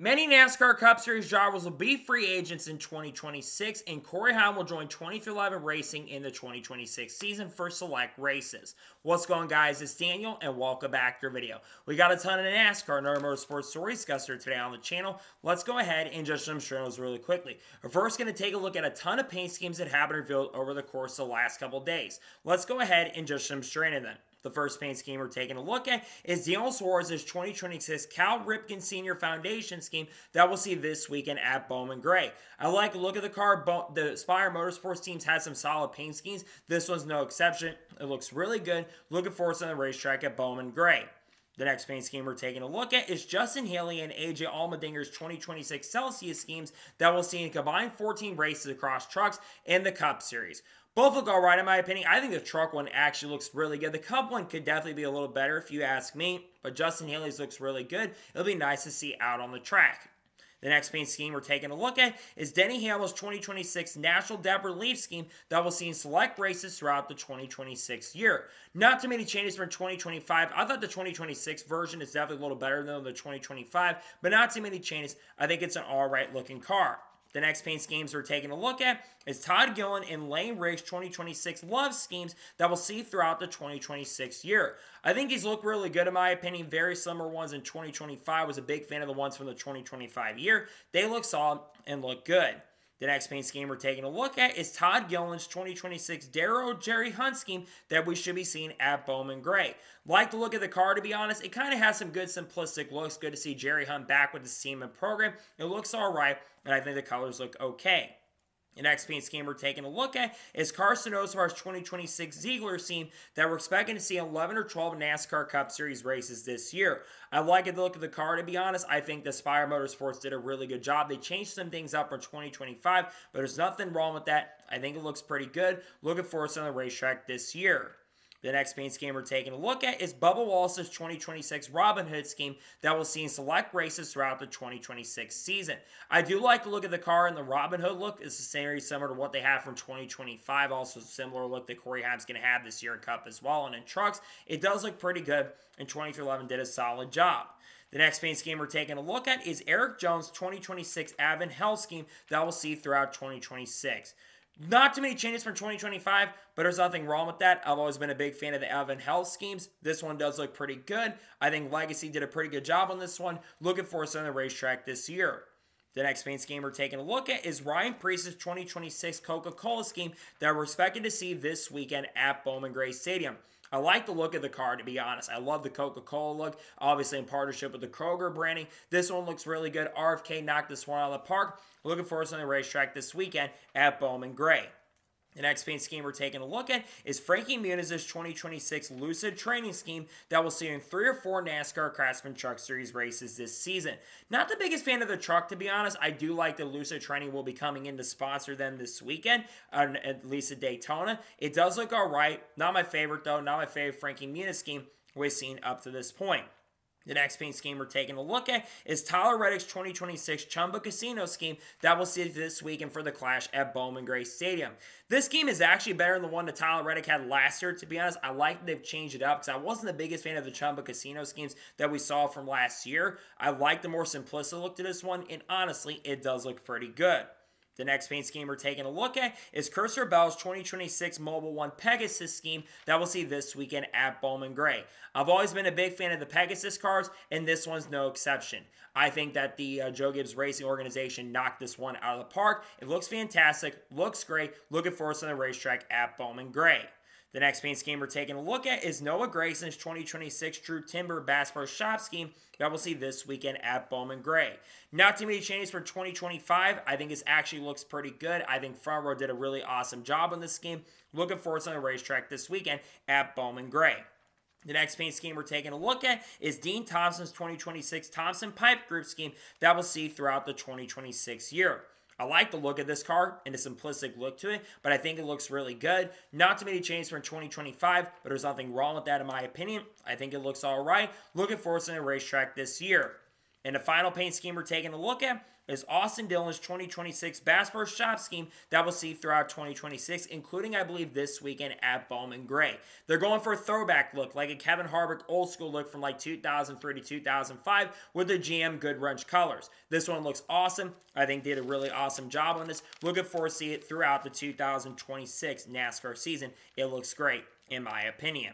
Many NASCAR Cup Series drivers will be free agents in 2026, and Corey Heim will join 2311 Racing in the 2026 season for select races. What's going on, guys? It's Daniel, and welcome back to our video. We got a ton of NASCAR and other motorsports stories discussed here today on the channel. Let's go ahead and just jump straight on those really quickly. We're first going to take a look at a ton of paint schemes that have been revealed over the course of the last couple days. Let's go ahead and just jump straight in them. The first paint scheme we're taking a look at is Daniel Suarez's 2026 Cal Ripken Sr. Foundation scheme that we'll see this weekend at Bowman Gray. I like the look of the car. The Spire Motorsports teams had some solid paint schemes. This one's no exception. It looks really good. Looking forward to the racetrack at Bowman Gray. The next paint scheme we're taking a look at is Justin Haley and AJ Allmendinger's 2026 Celsius schemes that we'll see in combined 14 races across trucks in the Cup Series. Both look alright in my opinion. I think the truck one actually looks really good. The Cup one could definitely be a little better if you ask me, but Justin Haley's looks really good. It'll be nice to see out on the track. The next paint scheme we're taking a look at is Denny Hamlin's 2026 National Depth Relief scheme that we'll see in select races throughout the 2026 year. Not too many changes from 2025. I thought the 2026 version is definitely a little better than the 2025, but not too many changes. I think it's an alright looking car. The next paint schemes we're taking a look at is Todd Gillen and Lane Riggs' 2026 Love schemes that we'll see throughout the 2026 year. I think these look really good in my opinion. Very similar ones in 2025. Was a big fan of the ones from the 2025 year. They look solid and look good. The next paint scheme we're taking a look at is Todd Gillen's 2026 Darrow Jerry Hunt scheme that we should be seeing at Bowman Gray. Like the look of the car, to be honest. It kind of has some good simplistic looks. Good to see Jerry Hunt back with his team and program. It looks alright, and I think the colors look okay. The next paint scheme we're taking a look at is Carson Osvar's 2026 Ziegler scheme that we're expecting to see 11 or 12 NASCAR Cup Series races this year. I like the look of the car, to be honest. I think the Spire Motorsports did a really good job. They changed some things up for 2025, but there's nothing wrong with that. I think it looks pretty good. Looking forward to the racetrack this year. The next paint scheme we're taking a look at is Bubba Wallace's 2026 Robin Hood scheme that we'll see in select races throughout the 2026 season. I do like the look of the car, and the Robin Hood look is very similar to what they have from 2025. Also similar look that Corey Heim's going to have this year in Cup as well. And in trucks, it does look pretty good, and 2311 did a solid job. The next paint scheme we're taking a look at is Eric Jones' 2026 Avon Hell scheme that we'll see throughout 2026. Not too many changes from 2025, but there's nothing wrong with that. I've always been a big fan of the Evan Health schemes. This one does look pretty good. I think Legacy did a pretty good job on this one. Looking forward to the racetrack this year. The next paint scheme we're taking a look at is Ryan Preece's 2026 Coca-Cola scheme that we're expecting to see this weekend at Bowman Gray Stadium. I like the look of the car, to be honest. I love the Coca-Cola look, obviously in partnership with the Kroger branding. This one looks really good. RFK knocked this one out of the park. Looking forward to the racetrack this weekend at Bowman Gray. The next paint scheme we're taking a look at is Frankie Muniz's 2026 Lucid Training scheme that we'll see in 3 or 4 NASCAR Craftsman Truck Series races this season. Not the biggest fan of the truck, to be honest. I do like the Lucid Training will be coming in to sponsor them this weekend, at least at Daytona. It does look alright. Not my favorite, though. Not my favorite Frankie Muniz scheme we've seen up to this point. The next paint scheme we're taking a look at is Tyler Reddick's 2026 Chumba Casino scheme that we'll see this weekend for the Clash at Bowman Gray Stadium. This scheme is actually better than the one that Tyler Reddick had last year, to be honest. I like that they've changed it up because I wasn't the biggest fan of the Chumba Casino schemes that we saw from last year. I like the more simplistic look to this one, and honestly, it does look pretty good. The next paint scheme we're taking a look at is Cursor Bell's 2026 Mobile One Pegasus scheme that we'll see this weekend at Bowman Gray. I've always been a big fan of the Pegasus cars, and this one's no exception. I think that the Joe Gibbs Racing organization knocked this one out of the park. It looks fantastic, looks great. Looking forward to the racetrack at Bowman Gray. The next paint scheme we're taking a look at is Noah Grayson's 2026 True Timber Bass Pro Shop scheme that we'll see this weekend at Bowman Gray. Not too many changes for 2025. I think this actually looks pretty good. I think Front Row did a really awesome job on this scheme. Looking forward to the racetrack this weekend at Bowman Gray. The next paint scheme we're taking a look at is Dean Thompson's 2026 Thompson Pipe Group scheme that we'll see throughout the 2026 year. I like the look of this car and the simplistic look to it, but I think it looks really good. Not too many changes from 2025, but there's nothing wrong with that in my opinion. I think it looks all right. Looking forward to the racetrack this year. And the final paint scheme we're taking a look at is Austin Dillon's 2026 Bass Pro Shop scheme that we'll see throughout 2026, including, I believe, this weekend at Bowman Gray. They're going for a throwback look, like a Kevin Harvick old school look from like 2003 to 2005 with the GM Good Wrench colors. This one looks awesome. I think they did a really awesome job on this. Looking forward to see it throughout the 2026 NASCAR season. It looks great, in my opinion.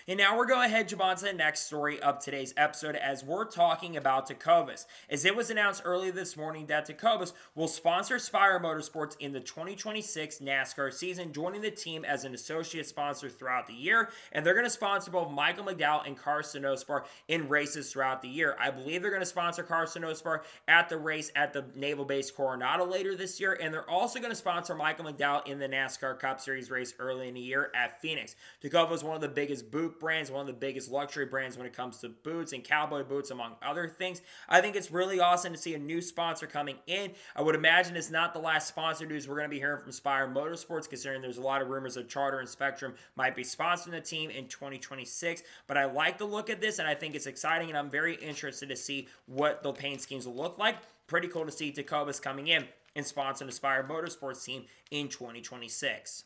And now we're going to jump on to the next story of today's episode as we're talking about Tecovas. As it was announced earlier this morning that Tecovas will sponsor Spire Motorsports in the 2026 NASCAR season, joining the team as an associate sponsor throughout the year. And they're going to sponsor both Michael McDowell and Carson Ospar in races throughout the year. I believe they're going to sponsor Carson Ospar at the race at the Naval Base Coronado later this year. And they're also going to sponsor Michael McDowell in the NASCAR Cup Series race early in the year at Phoenix. Tecovas is one of the biggest boot brands, one of the biggest luxury brands when it comes to boots and cowboy boots, among other things. I think it's really awesome to see a new sponsor coming in. I would imagine it's not the last sponsor news we're going to be hearing from Spire Motorsports, considering there's a lot of rumors that Charter and Spectrum might be sponsoring the team in 2026. But I like the look at this, and I think it's exciting, and I'm very interested to see what the paint schemes will look like. Pretty cool to see Tecovas coming in and sponsoring the Spire Motorsports team in 2026.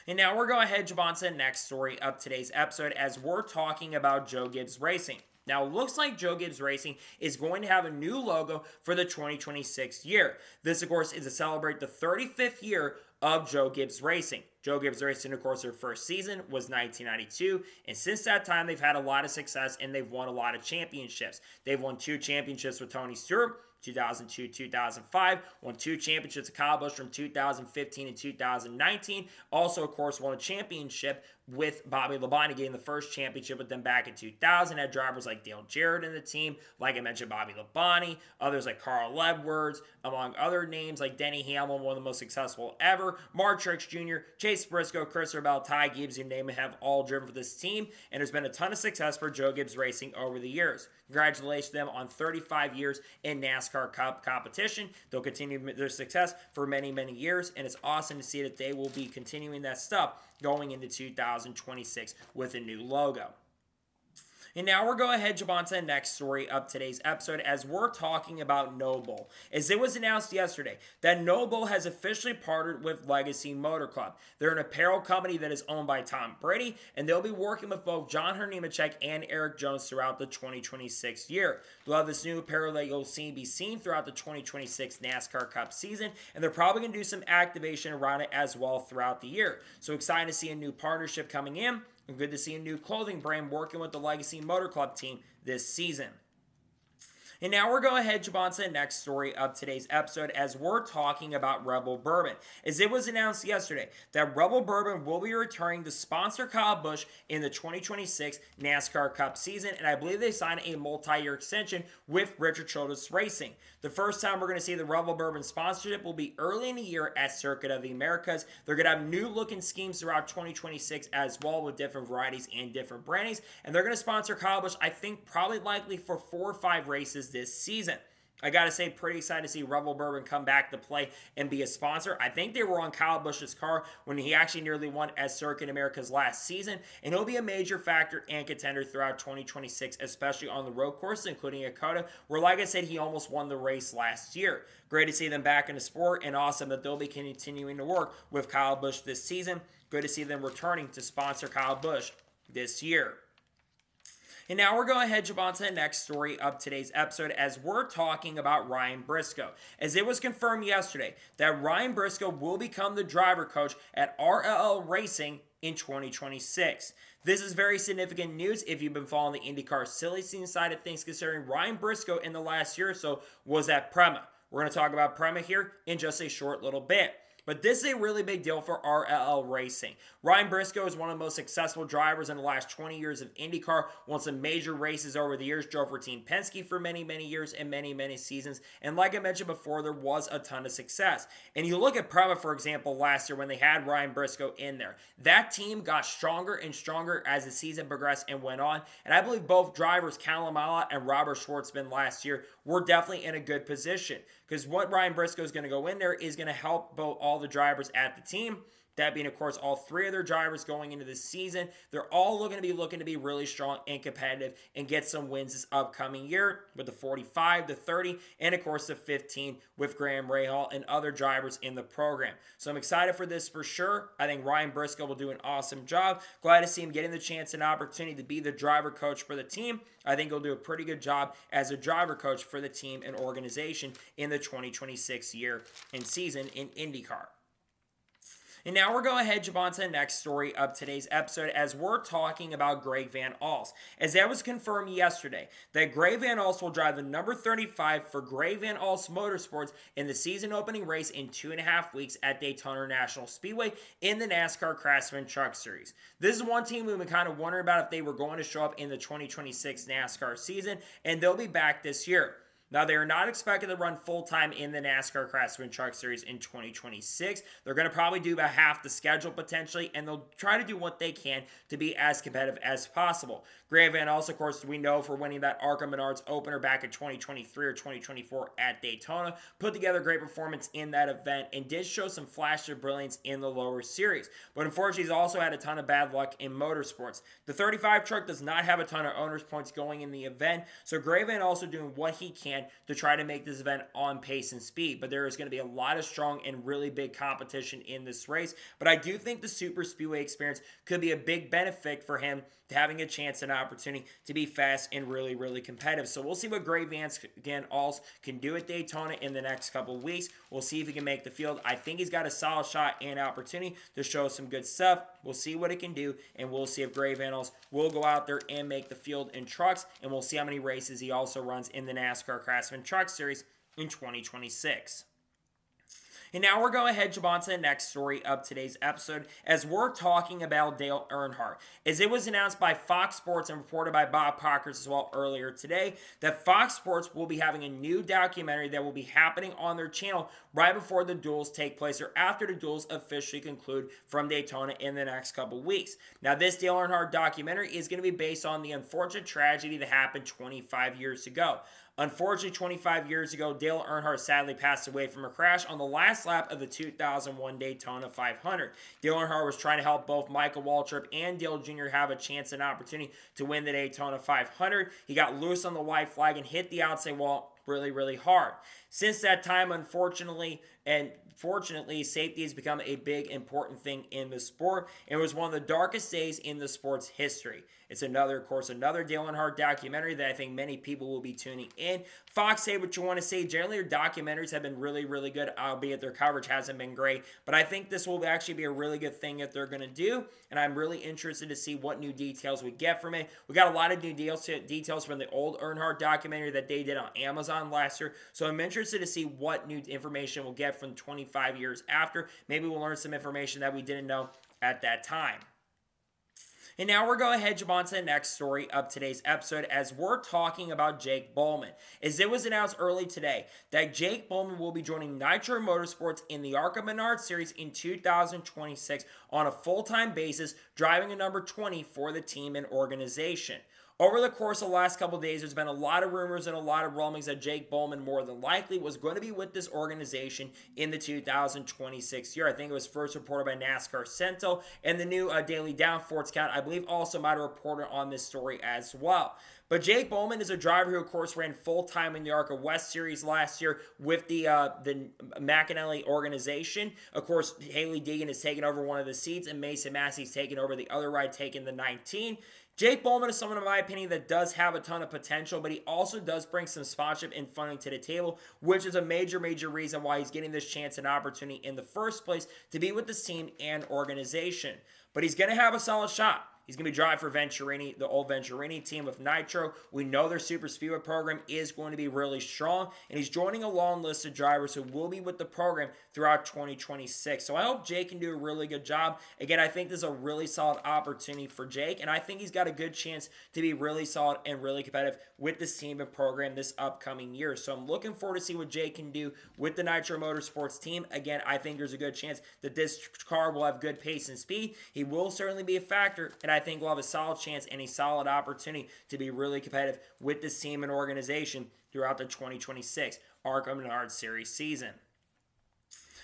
And now we're going to jump on to the next story of today's episode as we're talking about Joe Gibbs Racing. Now, it looks like Joe Gibbs Racing is going to have a new logo for the 2026 year. This, of course, is to celebrate the 35th year of Joe Gibbs Racing. Joe Gibbs Racing, of course, their first season was 1992, and since that time, they've had a lot of success, and they've won a lot of championships. They've won 2 championships with Tony Stewart, 2002-2005, won 2 championships with Kyle Busch from 2015 and 2019. Also, of course, won a championship with Bobby Labonte, getting the first championship with them back in 2000. Had drivers like Dale Jarrett in the team, like I mentioned, Bobby Labonte, others like Carl Edwards, among other names like Denny Hamlin, one of the most successful ever, Mark Truex Jr., Chase Briscoe, Chris Roval, Ty Gibbs, you name it, have all driven for this team, and there's been a ton of success for Joe Gibbs Racing over the years. Congratulations to them on 35 years in NASCAR Cup competition. They'll continue their success for many, many years, and it's awesome to see that they will be continuing that stuff going into 2026 with a new logo. And now we're going to jump on to the next story of today's episode as we're talking about Noble. As it was announced yesterday that Noble has officially partnered with Legacy Motor Club. They're an apparel company that is owned by Tom Brady, and they'll be working with both John Nemechek and Eric Jones throughout the 2026 year. They'll have this new apparel that you'll be seen throughout the 2026 NASCAR Cup season, and they're probably going to do some activation around it as well throughout the year. So excited to see a new partnership coming in. And good to see a new clothing brand working with the Legacy Motor Club team this season. And now we're going to jump on to the next story of today's episode as we're talking about Rebel Bourbon. As it was announced yesterday that Rebel Bourbon will be returning to sponsor Kyle Busch in the 2026 NASCAR Cup season, and I believe they signed a multi-year extension with Richard Childress Racing. The first time we're going to see the Rebel Bourbon sponsorship will be early in the year at Circuit of the Americas. They're going to have new looking schemes throughout 2026 as well with different varieties and different brandings, and they're going to sponsor Kyle Busch, I think, probably likely for 4 or 5 races this season. I gotta say, pretty excited to see Rebel Bourbon come back to play and be a sponsor. I think they were on Kyle Busch's car when he actually nearly won at Circuit America's last season, and he'll be a major factor and contender throughout 2026, especially on the road courses, including Dakota, where, like I said, he almost won the race last year. Great to see them back in the sport, and awesome that they'll be continuing to work with Kyle Busch this season. Good to see them returning to sponsor Kyle Busch this year. And now we're going to jump on to the next story of today's episode as we're talking about Ryan Briscoe. As it was confirmed yesterday that Ryan Briscoe will become the driver coach at RLL Racing in 2026. This is very significant news if you've been following the IndyCar silly season side of things, considering Ryan Briscoe in the last year or so was at Prema. We're going to talk about Prema here in just a short little bit. But this is a really big deal for RLL Racing. Ryan Briscoe is one of the most successful drivers in the last 20 years of IndyCar, won some major races over the years, drove for Team Penske for many, many years and many, many seasons. And like I mentioned before, there was a ton of success. And you look at Prema, for example, last year when they had Ryan Briscoe in there. That team got stronger and stronger as the season progressed and went on. And I believe both drivers, Callum Alla and Robert Schwartzman last year, were definitely in a good position. Because what Ryan Briscoe is going to go in there is going to help both all the drivers at the team That being, of course, all three of their drivers going into this season. They're all looking to be really strong and competitive and get some wins this upcoming year with the 45, the 30, and of course the 15 with Graham Rahal and other drivers in the program. So I'm excited for this for sure. I think Ryan Briscoe will do an awesome job. Glad to see him getting the chance and opportunity to be the driver coach for the team. I think he'll do a pretty good job as a driver coach for the team and organization in the 2026 year and season in IndyCar. And now we're going ahead, jump on to the next story of today's episode as we're talking about Greg Van Alst. As that was confirmed yesterday, that Greg Van Alst will drive the number 35 for Greg Van Alst Motorsports in the season opening race in 2.5 weeks at Daytona International Speedway in the NASCAR Craftsman Truck Series. This is one team we've been kind of wondering about if they were going to show up in the 2026 NASCAR season, and they'll be back this year. Now, they are not expected to run full-time in the NASCAR Craftsman Truck Series in 2026. They're going to probably do about half the schedule potentially, and they'll try to do what they can to be as competitive as possible. Greg Van Alst, of course, we know for winning that ARCA Menards opener back in 2023 or 2024 at Daytona, put together a great performance in that event and did show some flash of brilliance in the lower series. But unfortunately, he's also had a ton of bad luck in motorsports. The 35 truck does not have a ton of owner's points going in the event, so Greg Van Alst doing what he can to try to make this event on pace and speed. But there is going to be a lot of strong and really big competition in this race. But I do think the Super Speedway experience could be a big benefit for him to having a chance and opportunity to be fast and really, really competitive. So we'll see what Greg Van Alst can do at Daytona in the next couple of weeks. We'll see if he can make the field. I think he's got a solid shot and opportunity to show some good stuff. We'll see what it can do, and we'll see if Greg Van Alst will go out there and make the field in trucks, and we'll see how many races he also runs in the NASCAR Craftsman Truck Series in 2026. And now we're going ahead, jump on to the next story of today's episode as we're talking about Dale Earnhardt. As it was announced by Fox Sports and reported by Bob Parkers as well earlier today, that Fox Sports will be having a new documentary that will be happening on their channel right before the duels take place or after the duels officially conclude from Daytona in the next couple weeks. Now, this Dale Earnhardt documentary is going to be based on the unfortunate tragedy that happened 25 years ago. Unfortunately, 25 years ago, Dale Earnhardt sadly passed away from a crash on the last lap of the 2001 Daytona 500. Dale Earnhardt was trying to help both Michael Waltrip and Dale Jr. have a chance and opportunity to win the Daytona 500. He got loose on the white flag and hit the outside wall really, really hard. Since that time, unfortunately, and fortunately, safety has become a big, important thing in the sport. It was one of the darkest days in the sport's history. It's another Dale Earnhardt documentary that I think many people will be tuning in. Fox, say what you want to say. Generally, their documentaries have been really, really good, albeit their coverage hasn't been great. But I think this will actually be a really good thing that they're going to do, and I'm really interested to see what new details we get from it. We got a lot of new details from the old Earnhardt documentary that they did on Amazon last year, so I'm interested to see what new information we'll get from 25 years after. Maybe we'll learn some information that we didn't know at that time. And now we're going ahead, jump on to the next story of today's episode as we're talking about Jake Bollman. As it was announced early today that Jake Bollman will be joining Nitro Motorsports in the ARCA Menards Series in 2026 on a full-time basis, driving a number 20 for the team and organization. Over the course of the last couple of days, there's been a lot of rumors and a lot of rumblings that Jake Bollman more than likely was going to be with this organization in the 2026 year. I think it was first reported by NASCAR Central, and the new Daily Downforce account, I believe, also might have reported on this story as well. But Jake Bollman is a driver who, of course, ran full-time in the ARCA West Series last year with the McAnally organization. Of course, Haley Deegan has taken over one of the seats, and Mason Massey's taken over the other ride, taking the 19. Jake Bollman is someone, in my opinion, that does have a ton of potential, but he also does bring some sponsorship and funding to the table, which is a major reason why he's getting this chance and opportunity in the first place to be with this team and organization. But he's going to have a solid shot. He's going to be driving for Venturini, the old Venturini team of Nitro. We know their Super Speedway program is going to be really strong, and he's joining a long list of drivers who will be with the program throughout 2026. So I hope Jake can do a really good job. Again, I think this is a really solid opportunity for Jake, and I think he's got a good chance to be really solid and really competitive with this team and program this upcoming year. So I'm looking forward to see what Jake can do with the Nitro Motorsports team. Again, I think there's a good chance that this car will have good pace and speed. He will certainly be a factor, and I think we'll have a solid chance and a solid opportunity to be really competitive with this team and organization throughout the 2026 ARCA Menards Series season.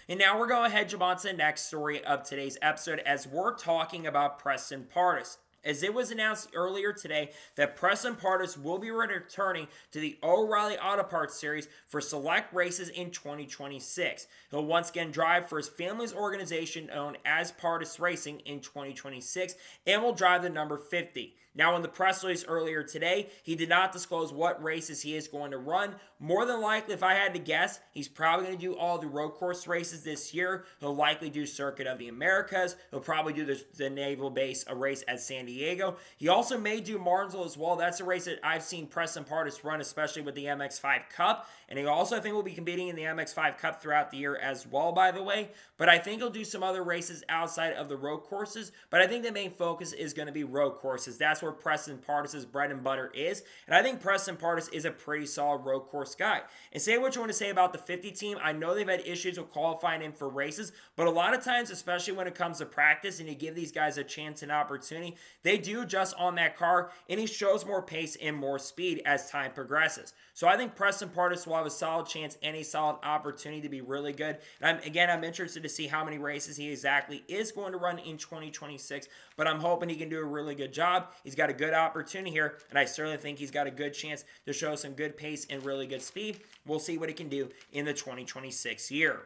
And now we're going to head on to the next story of today's episode as we're talking about Preston Pardus. As it was announced earlier today that Preston Pardus will be returning to the O'Reilly Auto Parts Series for select races in 2026. He'll once again drive for his family's organization known as Pardus Racing in 2026 and will drive the number 50. Now, in the press release earlier today, he did not disclose what races he is going to run. More than likely, if I had to guess, he's probably going to do all the road course races this year. He'll likely do Circuit of the Americas. He'll probably do the Naval Base, a race at San Diego. He also may do Martinsville as well. That's a race that I've seen Preston Pardus run, especially with the MX-5 Cup. And he also, I think, will be competing in the MX-5 Cup throughout the year as well, by the way. But I think he'll do some other races outside of the road courses. But I think the main focus is going to be road courses. That's where Preston Pardus' bread and butter is. And I think Preston Pardus is a pretty solid road course guy. And say what you want to say about the 50 team. I know they've had issues with qualifying him for races. But a lot of times, especially when it comes to practice and you give these guys a chance and opportunity, they do adjust on that car. And he shows more pace and more speed as time progresses. So I think Preston Pardus will have a solid chance and a solid opportunity to be really good. And I'm interested to see how many races he exactly is going to run in 2026. But I'm hoping he can do a really good job. He's got a good opportunity here. And I certainly think he's got a good chance to show some good pace and really good speed. We'll see what he can do in the 2026 year.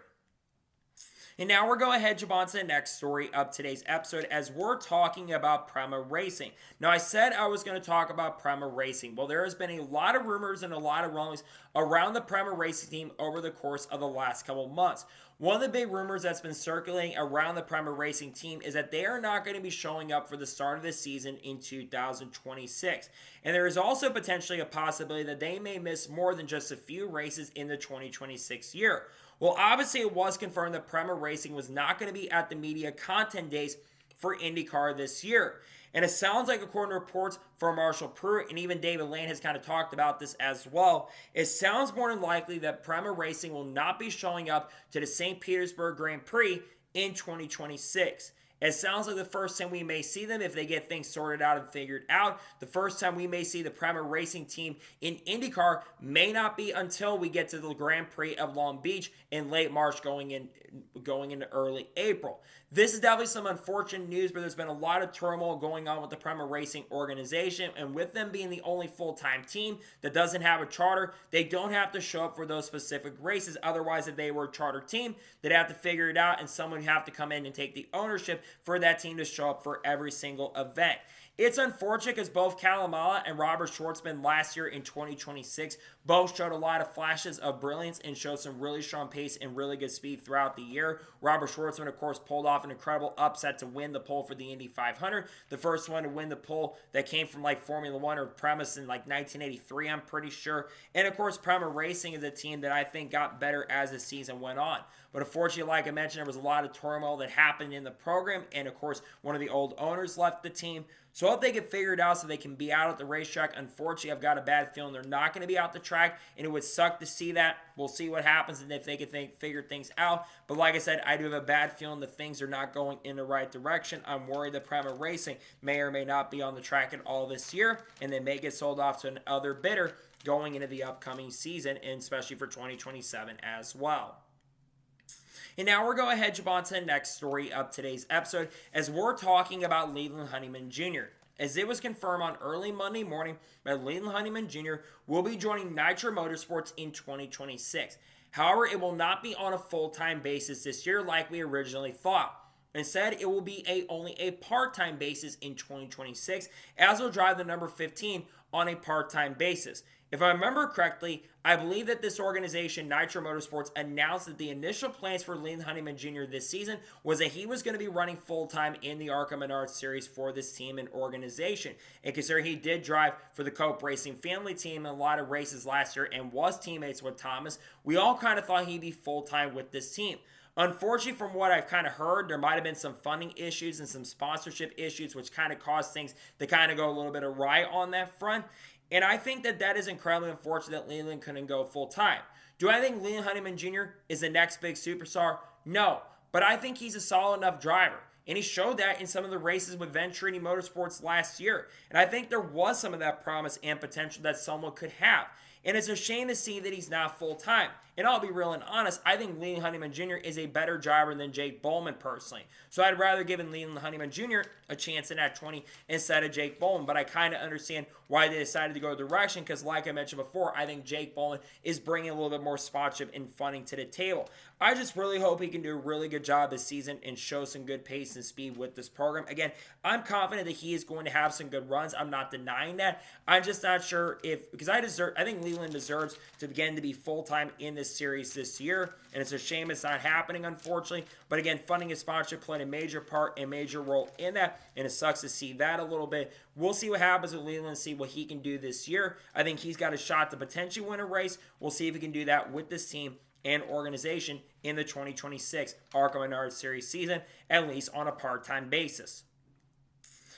And now we're going to head on to the next story of today's episode as we're talking about Prema Racing. Now, I said I was going to talk about Prema Racing. Well, there has been a lot of rumors and a lot of rumblings around the Prema Racing team over the course of the last couple of months. One of the big rumors that's been circulating around the Prema Racing team is that they are not going to be showing up for the start of the season in 2026. And there is also potentially a possibility that they may miss more than just a few races in the 2026 year. Well, obviously it was confirmed that Prema Racing was not going to be at the media content days for IndyCar this year. And it sounds like, according to reports from Marshall Pruitt and even David Lane has kind of talked about this as well, it sounds more than likely that Prema Racing will not be showing up to the St. Petersburg Grand Prix in 2026. It sounds like the first time we may see them, if they get things sorted out and figured out, the first time we may see the Prema Racing team in IndyCar may not be until we get to the Grand Prix of Long Beach in late March going into early April. This is definitely some unfortunate news, but there's been a lot of turmoil going on with the Prema Racing organization, and with them being the only full-time team that doesn't have a charter, they don't have to show up for those specific races. Otherwise, if they were a charter team, they'd have to figure it out, and someone would have to come in and take the ownership for that team to show up for every single event. It's unfortunate because both Kalamala and Robert Schwartzman last year in 2026 both showed a lot of flashes of brilliance and showed some really strong pace and really good speed throughout the year. Robert Schwartzman, of course, pulled off an incredible upset to win the pole for the Indy 500. The first one to win the pole that came from like Formula One or premise in like 1983, I'm pretty sure. And of course, Prema Racing is a team that I think got better as the season went on. But unfortunately, like I mentioned, there was a lot of turmoil that happened in the program. And of course, one of the old owners left the team. So I hope they get figured out so they can be out at the racetrack. Unfortunately, I've got a bad feeling they're not going to be out the track, and it would suck to see that. We'll see what happens and if they can figure things out. But like I said, I do have a bad feeling that things are not going in the right direction. I'm worried that Prema Racing may or may not be on the track at all this year, and they may get sold off to another bidder going into the upcoming season, and especially for 2027 as well. And now we're going to head on to the next story of today's episode as we're talking about Leland Honeyman Jr. As it was confirmed on early Monday morning that Leland Honeyman Jr. will be joining Nitro Motorsports in 2026. However, it will not be on a full-time basis this year like we originally thought. Instead, it will be only a part-time basis in 2026 as he'll drive the number 15 on a part-time basis. If I remember correctly, I believe that this organization, Nitro Motorsports, announced that the initial plans for Leland Honeyman Jr. this season was that he was going to be running full-time in the ARCA Menards Series for this team and organization. And considering he did drive for the Cope Racing family team in a lot of races last year and was teammates with Thomas, we all kind of thought he'd be full-time with this team. Unfortunately, from what I've kind of heard, there might have been some funding issues and some sponsorship issues which kind of caused things to kind of go a little bit awry on that front. And I think that is incredibly unfortunate that Leland couldn't go full-time. Do I think Leland Honeyman Jr. is the next big superstar? No. But I think he's a solid enough driver. And he showed that in some of the races with Venturini Motorsports last year. And I think there was some of that promise and potential that someone could have. And it's a shame to see that he's not full-time. And I'll be real and honest, I think Leland Honeyman Jr. is a better driver than Jake Bollman personally. So I'd rather give Leland Honeyman Jr. a chance in that 20 instead of Jake Bollman. But I kind of understand why they decided to go the direction because like I mentioned before, I think Jake Bollman is bringing a little bit more sponsorship and funding to the table. I just really hope he can do a really good job this season and show some good pace and speed with this program. Again, I'm confident that he is going to have some good runs. I'm not denying that. I'm just not sure because I think Leland deserves to begin to be full-time in this series this year, and it's a shame it's not happening, unfortunately. But again, funding and sponsorship played a major part, a major role in that, and it sucks to see that a little bit. We'll see what happens with Leland, see what he can do this year. I think he's got a shot to potentially win a race. We'll see if he can do that with this team and organization in the 2026 ARCA Menard Series season, at least on a part-time basis.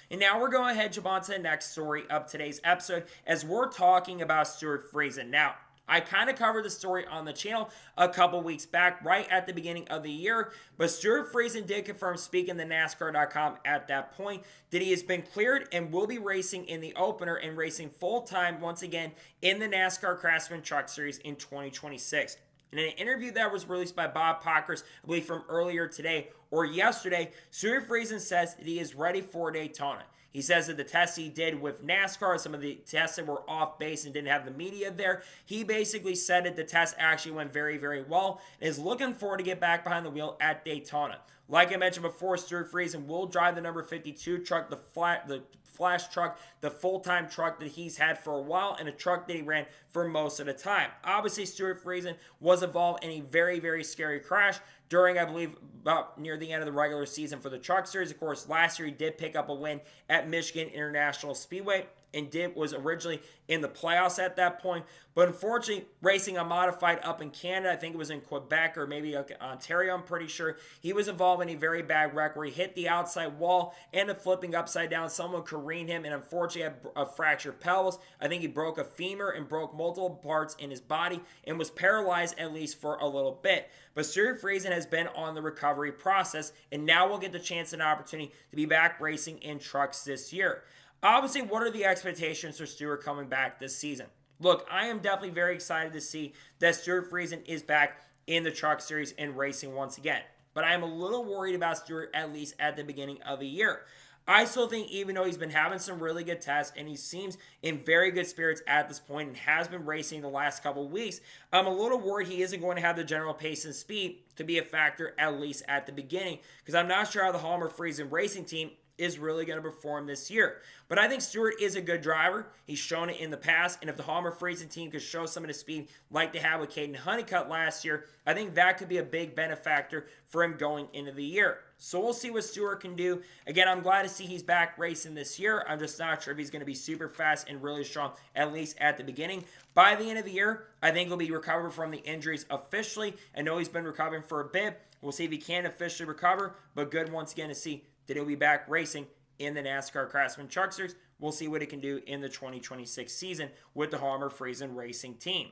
And now we're going ahead, jump on to the next story of today's episode as we're talking about Stewart Friesen. Now, I kind of covered the story on the channel a couple weeks back, right at the beginning of the year, but Stewart Friesen did confirm, speaking to NASCAR.com at that point, that he has been cleared and will be racing in the opener and racing full-time once again in the NASCAR Craftsman Truck Series in 2026. In an interview that was released by Bob Pockers, I believe from earlier today or yesterday, Stewart Friesen says that he is ready for Daytona. He says that the tests he did with NASCAR, some of the tests that were off base and didn't have the media there, he basically said that the test actually went very, very well and is looking forward to get back behind the wheel at Daytona. Like I mentioned before, Stewart Friesen will drive the number 52 truck, the Flash truck, the full-time truck that he's had for a while, and a truck that he ran for most of the time. Obviously, Stewart Friesen was involved in a very, very scary crash during, I believe, about near the end of the regular season for the Truck Series. Of course, last year he did pick up a win at Michigan International Speedway and was originally in the playoffs at that point. But unfortunately, racing a modified up in Canada, I think it was in Quebec or maybe Ontario, I'm pretty sure, he was involved in a very bad wreck where he hit the outside wall, ended up flipping upside down. Someone careened him and unfortunately had a fractured pelvis. I think he broke a femur and broke multiple parts in his body and was paralyzed at least for a little bit. But Stewart Friesen has been on the recovery process and now will get the chance and opportunity to be back racing in trucks this year. Obviously, what are the expectations for Stewart coming back this season? Look, I am definitely very excited to see that Stewart Friesen is back in the Truck Series and racing once again. But I am a little worried about Stewart, at least at the beginning of the year. I still think even though he's been having some really good tests and he seems in very good spirits at this point and has been racing the last couple of weeks, I'm a little worried he isn't going to have the general pace and speed to be a factor, at least at the beginning, because I'm not sure how the Halmer Friesen racing team is really going to perform this year. But I think Stewart is a good driver. He's shown it in the past. And if the Halmer Friesen team could show some of the speed like they had with Caden Honeycutt last year, I think that could be a big benefactor for him going into the year. So we'll see what Stewart can do. Again, I'm glad to see he's back racing this year. I'm just not sure if he's going to be super fast and really strong, at least at the beginning. By the end of the year, I think he'll be recovered from the injuries officially. I know he's been recovering for a bit. We'll see if he can officially recover. But good once again to see that he'll be back racing in the NASCAR Craftsman Truck Series. We'll see what he can do in the 2026 season with the Halmer Friesen racing team.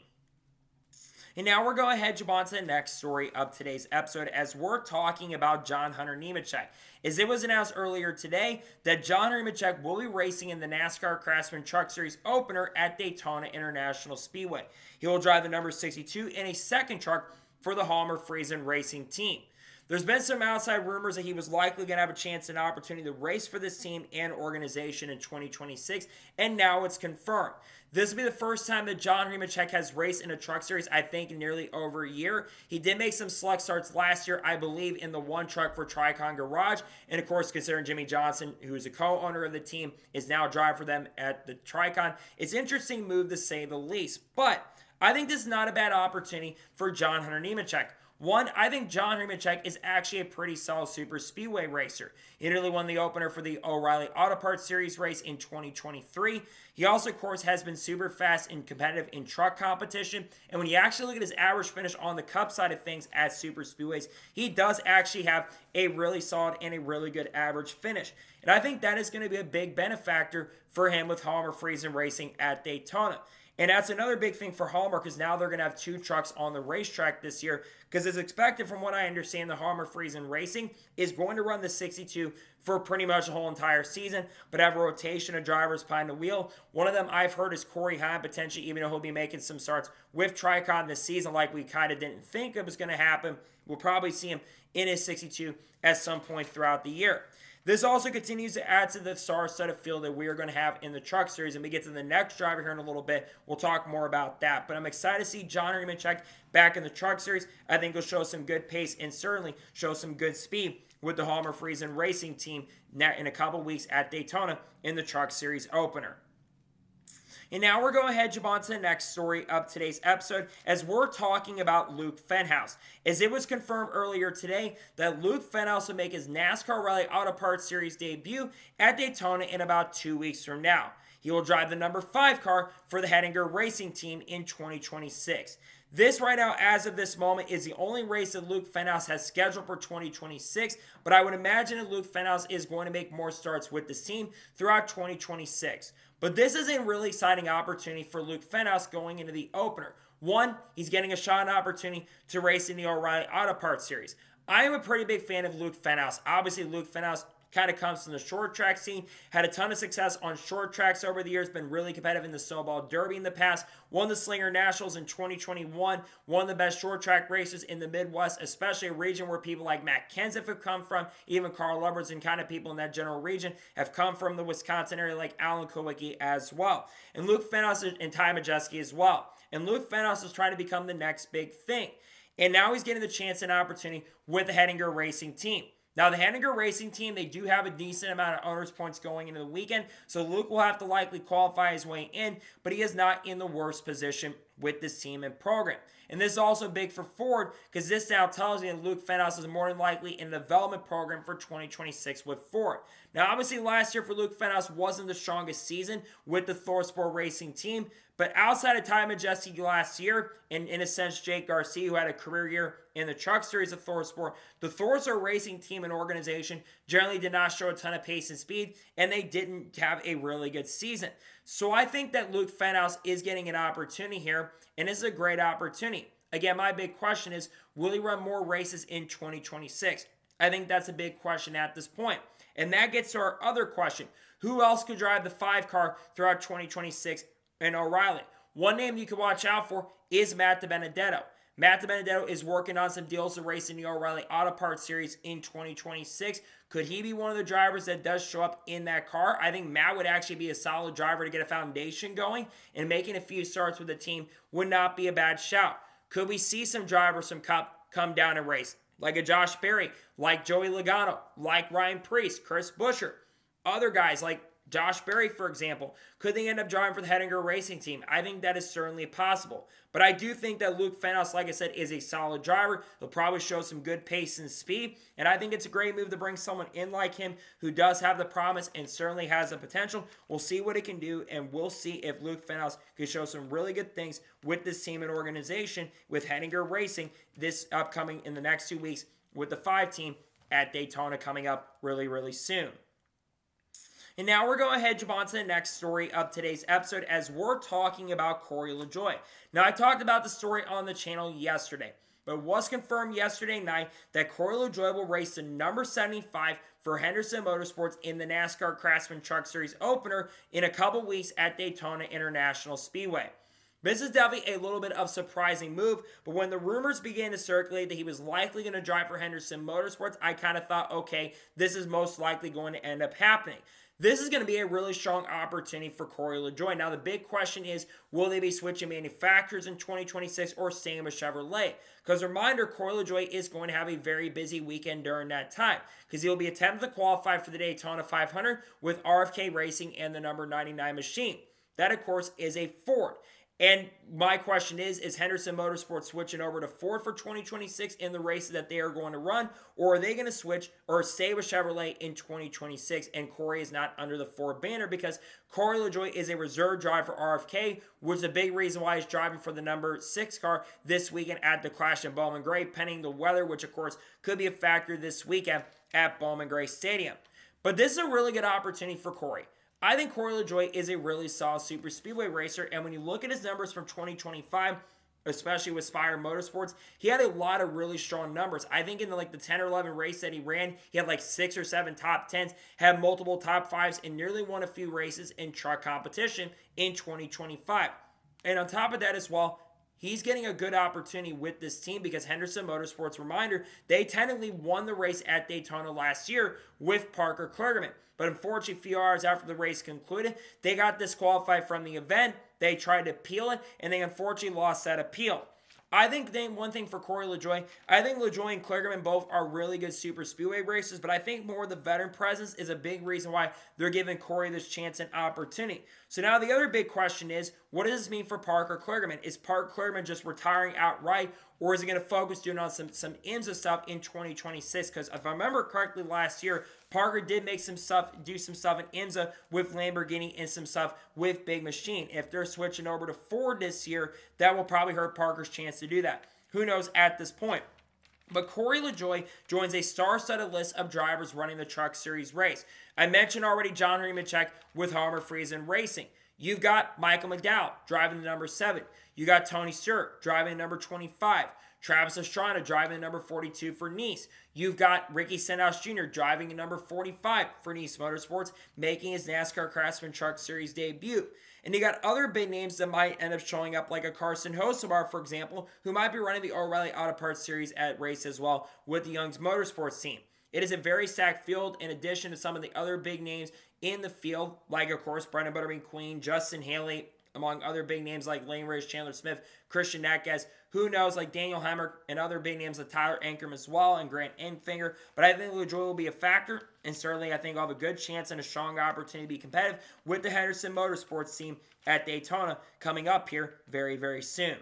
And now we're going ahead, jump on to the next story of today's episode as we're talking about John Hunter Nemechek. As it was announced earlier today that John Hunter Nemechek will be racing in the NASCAR Craftsman Truck Series opener at Daytona International Speedway. He will drive the number 62 in a second truck for the Halmer Friesen racing team. There's been some outside rumors that he was likely going to have a chance and opportunity to race for this team and organization in 2026, and now it's confirmed. This will be the first time that John Nemechek has raced in a truck series, I think, in nearly over a year. He did make some select starts last year, I believe, in the one truck for Tricon Garage. And, of course, considering Jimmy Johnson, who is a co-owner of the team, is now driving for them at the Tricon, it's an interesting move to say the least. But I think this is not a bad opportunity for John Hunter Nemechek. One, I think John Nemechek is actually a pretty solid super speedway racer. He nearly won the opener for the O'Reilly Auto Parts Series race in 2023. He also, of course, has been super fast and competitive in truck competition. And when you actually look at his average finish on the Cup side of things at super speedways, he does actually have a really solid and a really good average finish. And I think that is going to be a big benefactor for him with Halmer Friesen racing at Daytona. And that's another big thing for Halmer because now they're going to have 2 trucks on the racetrack this year because it's expected, from what I understand, the Halmer Friesen Racing is going to run the 62 for pretty much the whole entire season, but have a rotation of drivers behind the wheel. One of them I've heard is Corey Heim, potentially, even though he'll be making some starts with Tricon this season like we kind of didn't think it was going to happen. We'll probably see him in his 62 at some point throughout the year. This also continues to add to the star-studded field that we are going to have in the Truck Series. And we get to the next driver here in a little bit. We'll talk more about that. But I'm excited to see John Nemechek back in the Truck Series. I think he'll show some good pace and certainly show some good speed with the Halmer Friesen Racing team in a couple weeks at Daytona in the Truck Series opener. And now we're going to jump on to the next story of today's episode as we're talking about Luke Fenhaus. As it was confirmed earlier today that Luke Fenhaus will make his NASCAR Rally Auto Parts Series debut at Daytona in about 2 weeks from now. He will drive the number 5 car for the Henninger Racing Team in 2026. This right now, as of this moment, is the only race that Luke Fenhaus has scheduled for 2026, but I would imagine that Luke Fenhaus is going to make more starts with this team throughout 2026. But this is a really exciting opportunity for Luke Fenhaus going into the opener. One, he's getting a shot and opportunity to race in the O'Reilly Auto Parts Series. I am a pretty big fan of Luke Fenhaus. Obviously, Luke Fenhaus kind of comes from the short track scene, had a ton of success on short tracks over the years, been really competitive in the Snowball Derby in the past, won the Slinger Nationals in 2021, one of the best short track racers in the Midwest, especially a region where people like Matt Kenseth have come from, even Carl Edwards and kind of people in that general region have come from the Wisconsin area like Alan Kowicki as well. And Luke Fenhaus and Ty Majeski as well. And Luke Fenhaus is trying to become the next big thing. And now he's getting the chance and opportunity with the Henninger Racing Team. Now, the Henninger Racing Team, they do have a decent amount of owners' points going into the weekend, so Luke will have to likely qualify his way in, but he is not in the worst position with this team and program. And this is also big for Ford, because this now tells me that Luke Fenhaus is more than likely in the development program for 2026 with Ford. Now, obviously, last year for Luke Fenhaus wasn't the strongest season with the ThorSport Racing Team, but outside of Ty Majeski last year, and in a sense Jake Garcia, who had a career year in the Truck Series of ThorSport, the ThorSport Racing Team and organization generally did not show a ton of pace and speed, and they didn't have a really good season. So I think that Luke Fenhaus is getting an opportunity here, and this is a great opportunity. Again, my big question is, will he run more races in 2026? I think that's a big question at this point. And that gets to our other question. Who else could drive the 5 car throughout 2026 in O'Reilly? One name you can watch out for is Matt DiBenedetto. Matt DiBenedetto is working on some deals to race in the O'Reilly Auto Parts Series in 2026. Could he be one of the drivers that does show up in that car? I think Matt would actually be a solid driver to get a foundation going, and making a few starts with the team would not be a bad shout. Could we see some drivers from Cup come down and race? Like a Josh Berry, like Joey Logano, like Ryan Preece, Chris Buescher. Other guys like Josh Berry, for example, could they end up driving for the Henninger Racing Team? I think that is certainly possible. But I do think that Luke Fenhaus, like I said, is a solid driver. He'll probably show some good pace and speed. And I think it's a great move to bring someone in like him who does have the promise and certainly has the potential. We'll see what he can do, and we'll see if Luke Fenhaus can show some really good things with this team and organization with Henninger Racing this upcoming in the next 2 weeks with the 5 team at Daytona coming up really, really soon. And now we're going to jump on to the next story of today's episode as we're talking about Corey LaJoie. Now, I talked about the story on the channel yesterday, but it was confirmed yesterday night that Corey LaJoie will race the number 75 for Henderson Motorsports in the NASCAR Craftsman Truck Series opener in a couple weeks at Daytona International Speedway. This is definitely a little bit of a surprising move, but when the rumors began to circulate that he was likely going to drive for Henderson Motorsports, I kind of thought, okay, this is most likely going to end up happening. This is going to be a really strong opportunity for Corey LaJoie. Now, the big question is, will they be switching manufacturers in 2026 or staying with Chevrolet? Because reminder, Corey LaJoie is going to have a very busy weekend during that time because he'll be attempting to qualify for the Daytona 500 with RFK Racing and the number 99 machine. That, of course, is a Ford. And my question is Henderson Motorsports switching over to Ford for 2026 in the races that they are going to run? Or are they going to switch or stay with Chevrolet in 2026 and Corey is not under the Ford banner? Because Corey LaJoie is a reserve driver for RFK, which is a big reason why he's driving for the number 6 car this weekend at the Clash in Bowman Gray, pending the weather, which of course could be a factor this weekend at Bowman Gray Stadium. But this is a really good opportunity for Corey. I think Corey LaJoie is a really solid super speedway racer, and when you look at his numbers from 2025, especially with Spire Motorsports, he had a lot of really strong numbers. I think in the 10 or 11 race that he ran, he had 6 or 7 top 10s, had multiple top 5s, and nearly won a few races in truck competition in 2025. And on top of that as well, he's getting a good opportunity with this team because Henderson Motorsports, reminder, they technically won the race at Daytona last year with Parker Kligerman. But unfortunately, a few hours after the race concluded, they got disqualified from the event. They tried to appeal it, and they unfortunately lost that appeal. I think one thing for Corey LaJoie, I think LaJoie and Kligerman both are really good super speedway racers, but I think more the veteran presence is a big reason why they're giving Corey this chance and opportunity. So now the other big question is, what does this mean for Parker Kligerman? Is Parker Kligerman just retiring outright, or is he going to focus doing on some IMSA stuff in 2026? Because if I remember correctly last year, Parker did make do some stuff in IMSA with Lamborghini and some stuff with Big Machine. If they're switching over to Ford this year, that will probably hurt Parker's chance to do that. Who knows at this point? But Corey LaJoie joins a star-studded list of drivers running the Truck Series race. I mentioned already John Nemechek with Stewart Friesen Racing. You've got Michael McDowell driving the number 7. You got Tony Stewart driving the number 25. Travis Pastrana driving the number 42 for Nice. You've got Ricky Stenhouse Jr. driving the number 45 for Nice Motorsports, making his NASCAR Craftsman Truck Series debut. And you got other big names that might end up showing up, like a Carson Hocevar, for example, who might be running the O'Reilly Auto Parts Series at race as well with the Young's Motorsports team. It is a very stacked field in addition to some of the other big names in the field, like, of course, Brendan Butterbean Queen, Justin Haley, among other big names like Lane Reyes, Chandler Smith, Christian Neckes, who knows, like Daniel Hemrick and other big names like Tyler Ankrum as well, and Grant Enfinger. But I think LaJoie will be a factor, and certainly I think I'll have a good chance and a strong opportunity to be competitive with the Henderson Motorsports team at Daytona coming up here very, very soon.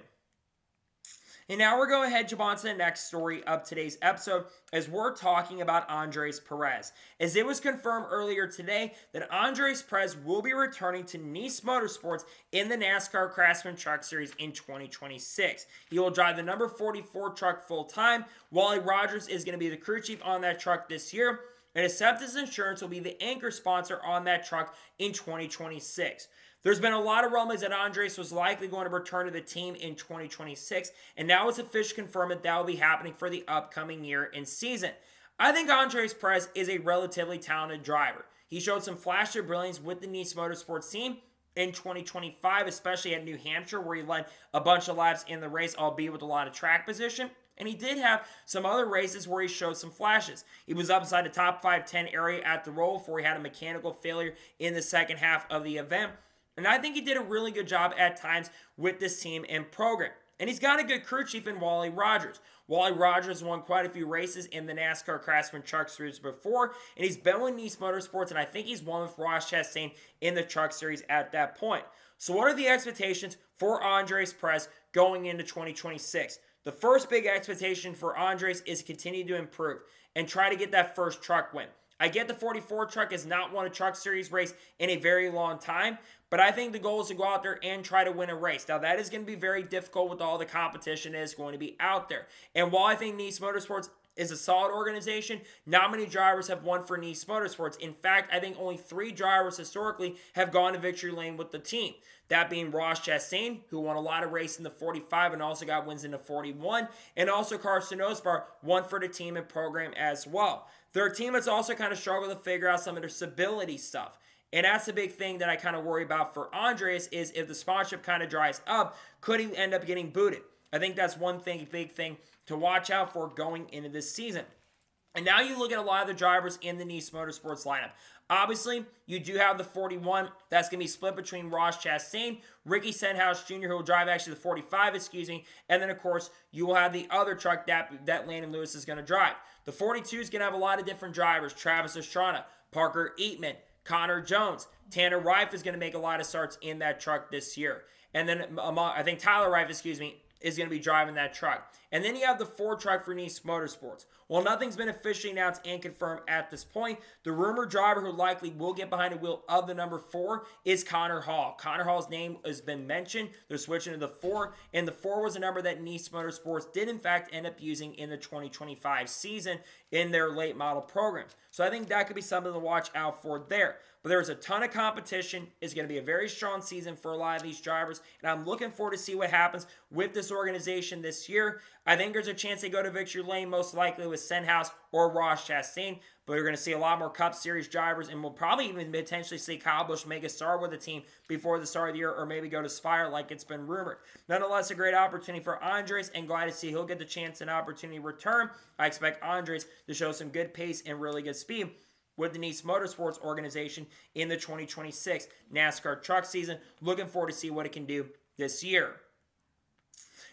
And now we're going ahead and jump on to the next story of today's episode as we're talking about Andres Perez. As it was confirmed earlier today that Andres Perez will be returning to Nice Motorsports in the NASCAR Craftsman Truck Series in 2026. He will drive the number 44 truck full-time. Wally Rogers is going to be the crew chief on that truck this year. And Acceptance Insurance will be the anchor sponsor on that truck in 2026. There's been a lot of rumblings that Andres was likely going to return to the team in 2026, and now it's officially confirmed that will be happening for the upcoming year and season. I think Andres Perez is a relatively talented driver. He showed some flash of brilliance with the Nice Motorsports team in 2025, especially at New Hampshire, where he led a bunch of laps in the race, albeit with a lot of track position. And he did have some other races where he showed some flashes. He was up inside the top 5-10 area at the Roval before he had a mechanical failure in the second half of the event. And I think he did a really good job at times with this team and program. And he's got a good crew chief in Wally Rogers. Wally Rogers won quite a few races in the NASCAR Craftsman Truck Series before, and he's been with Nice Motorsports, and I think he's won with Ross Chastain in the Truck Series at that point. So what are the expectations for Andres Perez going into 2026? The first big expectation for Andres is to continue to improve and try to get that first truck win. I get the 44 truck has not won a Truck Series race in a very long time, but I think the goal is to go out there and try to win a race. Now, that is going to be very difficult with all the competition that is going to be out there. And while I think Nice Motorsports is a solid organization, not many drivers have won for Nice Motorsports. In fact, I think only 3 drivers historically have gone to victory lane with the team. That being Ross Chastain, who won a lot of races in the 45 and also got wins in the 41, and also Carson Hocevar won for the team and program as well. They're a team that's also kind of struggled to figure out some of their stability stuff. And that's the big thing that I kind of worry about for Andres is if the sponsorship kind of dries up, could he end up getting booted? I think that's one thing, big thing to watch out for going into this season. And now you look at a lot of the drivers in the Nice Motorsports lineup. Obviously, you do have the 41. That's going to be split between Ross Chastain, Ricky Stenhouse Jr., who will drive actually the 45, and then, of course, you will have the other truck that Landon Lewis is going to drive. The 42 is going to have a lot of different drivers. Travis Pastrana, Parker Eatman, Connor Jones. Tanner Reif is going to make a lot of starts in that truck this year. And then, I think Tyler Reif, is going to be driving that truck. And then you have the Ford truck for Nice Motorsports. While nothing's been officially announced and confirmed at this point, the rumored driver who likely will get behind the wheel of the number 4 is Connor Hall. Connor Hall's name has been mentioned. They're switching to the 4, and the 4 was a number that Nice Motorsports did in fact end up using in the 2025 season in their late model programs. So I think that could be something to watch out for there. But but there's a ton of competition. It's going to be a very strong season for a lot of these drivers, and I'm looking forward to see what happens with this organization this year. I think there's a chance they go to victory lane, most likely with Fenhaus or Ross Chastain, but we're going to see a lot more Cup Series drivers, and we'll probably even potentially see Kyle Busch make a start with the team before the start of the year, or maybe go to Spire like it's been rumored. Nonetheless, a great opportunity for Andres, and glad to see he'll get the chance and opportunity to return. I expect Andres to show some good pace and really good speed with the Nice Motorsports organization in the 2026 NASCAR truck season. Looking forward to see what it can do this year.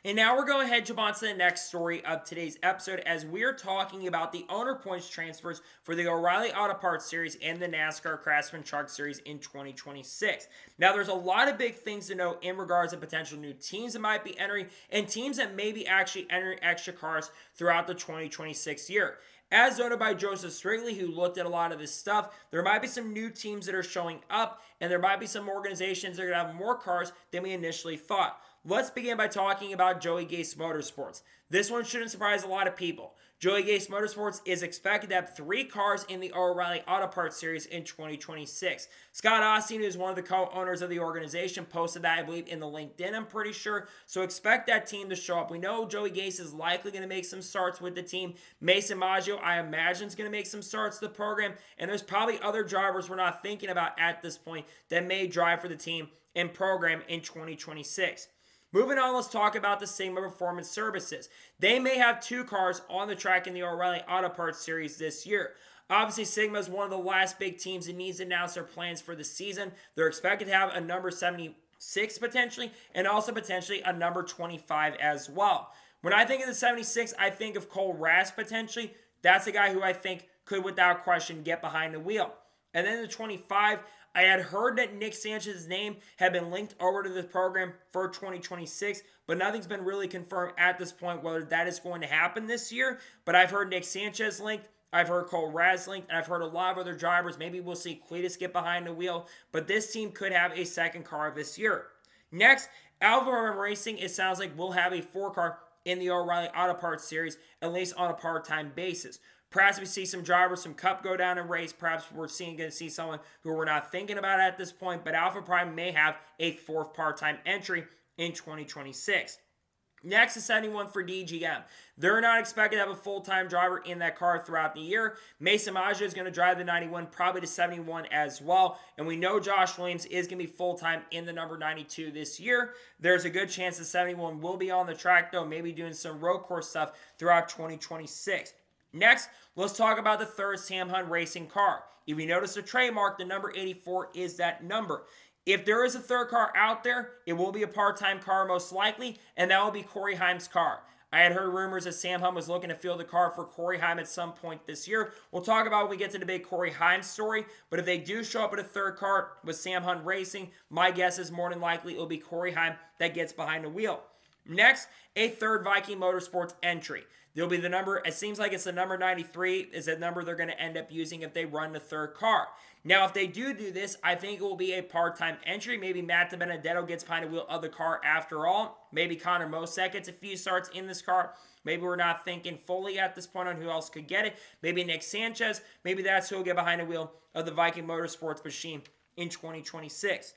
And now we're going ahead and jump on to the next story of today's episode, as we're talking about the owner points transfers for the O'Reilly Auto Parts Series and the NASCAR Craftsman Truck Series in 2026. Now, there's a lot of big things to know in regards to potential new teams that might be entering, and teams that may be actually entering extra cars throughout the 2026 year. As noted by Joseph Strigley, who looked at a lot of this stuff, there might be some new teams that are showing up, and there might be some organizations that are going to have more cars than we initially thought. Let's begin by talking about Joey Gase Motorsports. This one shouldn't surprise a lot of people. Joey Gase Motorsports is expected to have 3 cars in the O'Reilly Auto Parts Series in 2026. Scott Austin, who is one of the co-owners of the organization, posted that, I believe, in the LinkedIn, I'm pretty sure. So expect that team to show up. We know Joey Gase is likely going to make some starts with the team. Mason Maggio, I imagine, is going to make some starts to the program. And there's probably other drivers we're not thinking about at this point that may drive for the team and program in 2026. Moving on, let's talk about the Sigma Performance Services. They may have 2 cars on the track in the O'Reilly Auto Parts Series this year. Obviously, Sigma is one of the last big teams that needs to announce their plans for the season. They're expected to have a number 76 potentially, and also potentially a number 25 as well. When I think of the 76, I think of Cole Rass potentially. That's a guy who I think could, without question, get behind the wheel. And then the 25, I had heard that Nick Sanchez's name had been linked over to the program for 2026, but nothing's been really confirmed at this point whether that is going to happen this year. But I've heard Nick Sanchez linked, I've heard Cole Raz linked, and I've heard a lot of other drivers. Maybe we'll see Cletus get behind the wheel, but this team could have a second car this year. Next, Prema Racing, it sounds like we'll have a 4-car in the O'Reilly Auto Parts Series, at least on a part-time basis. Perhaps we see some drivers, some Cup go down and race. Perhaps we're going to see someone who we're not thinking about at this point. But Alpha Prime may have a 4th part-time entry in 2026. Next is 71 for DGM. They're not expected to have a full-time driver in that car throughout the year. Mason Maggio is going to drive the 91, probably to 71 as well. And we know Josh Williams is going to be full-time in the number 92 this year. There's a good chance the 71 will be on the track, though, maybe doing some road course stuff throughout 2026. Next, let's talk about the 3rd Sam Hunt Racing car. If you notice the trademark, the number 84 is that number. If there is a 3rd car out there, it will be a part-time car most likely, and that will be Corey Heim's car. I had heard rumors that Sam Hunt was looking to field the car for Corey Heim at some point this year. We'll talk about when we get to the big Corey Heim story, but if they do show up at a 3rd car with Sam Hunt Racing, my guess is more than likely it will be Corey Heim that gets behind the wheel. Next, a 3rd Viking Motorsports entry. There'll be the number, it seems like it's the number 93 is the number they're going to end up using if they run the 3rd car. Now, if they do this, I think it will be a part-time entry. Maybe Matt DiBenedetto gets behind the wheel of the car after all. Maybe Connor Mosek gets a few starts in this car. Maybe we're not thinking fully at this point on who else could get it. Maybe Nick Sanchez. Maybe that's who will get behind the wheel of the Viking Motorsports machine in 2026.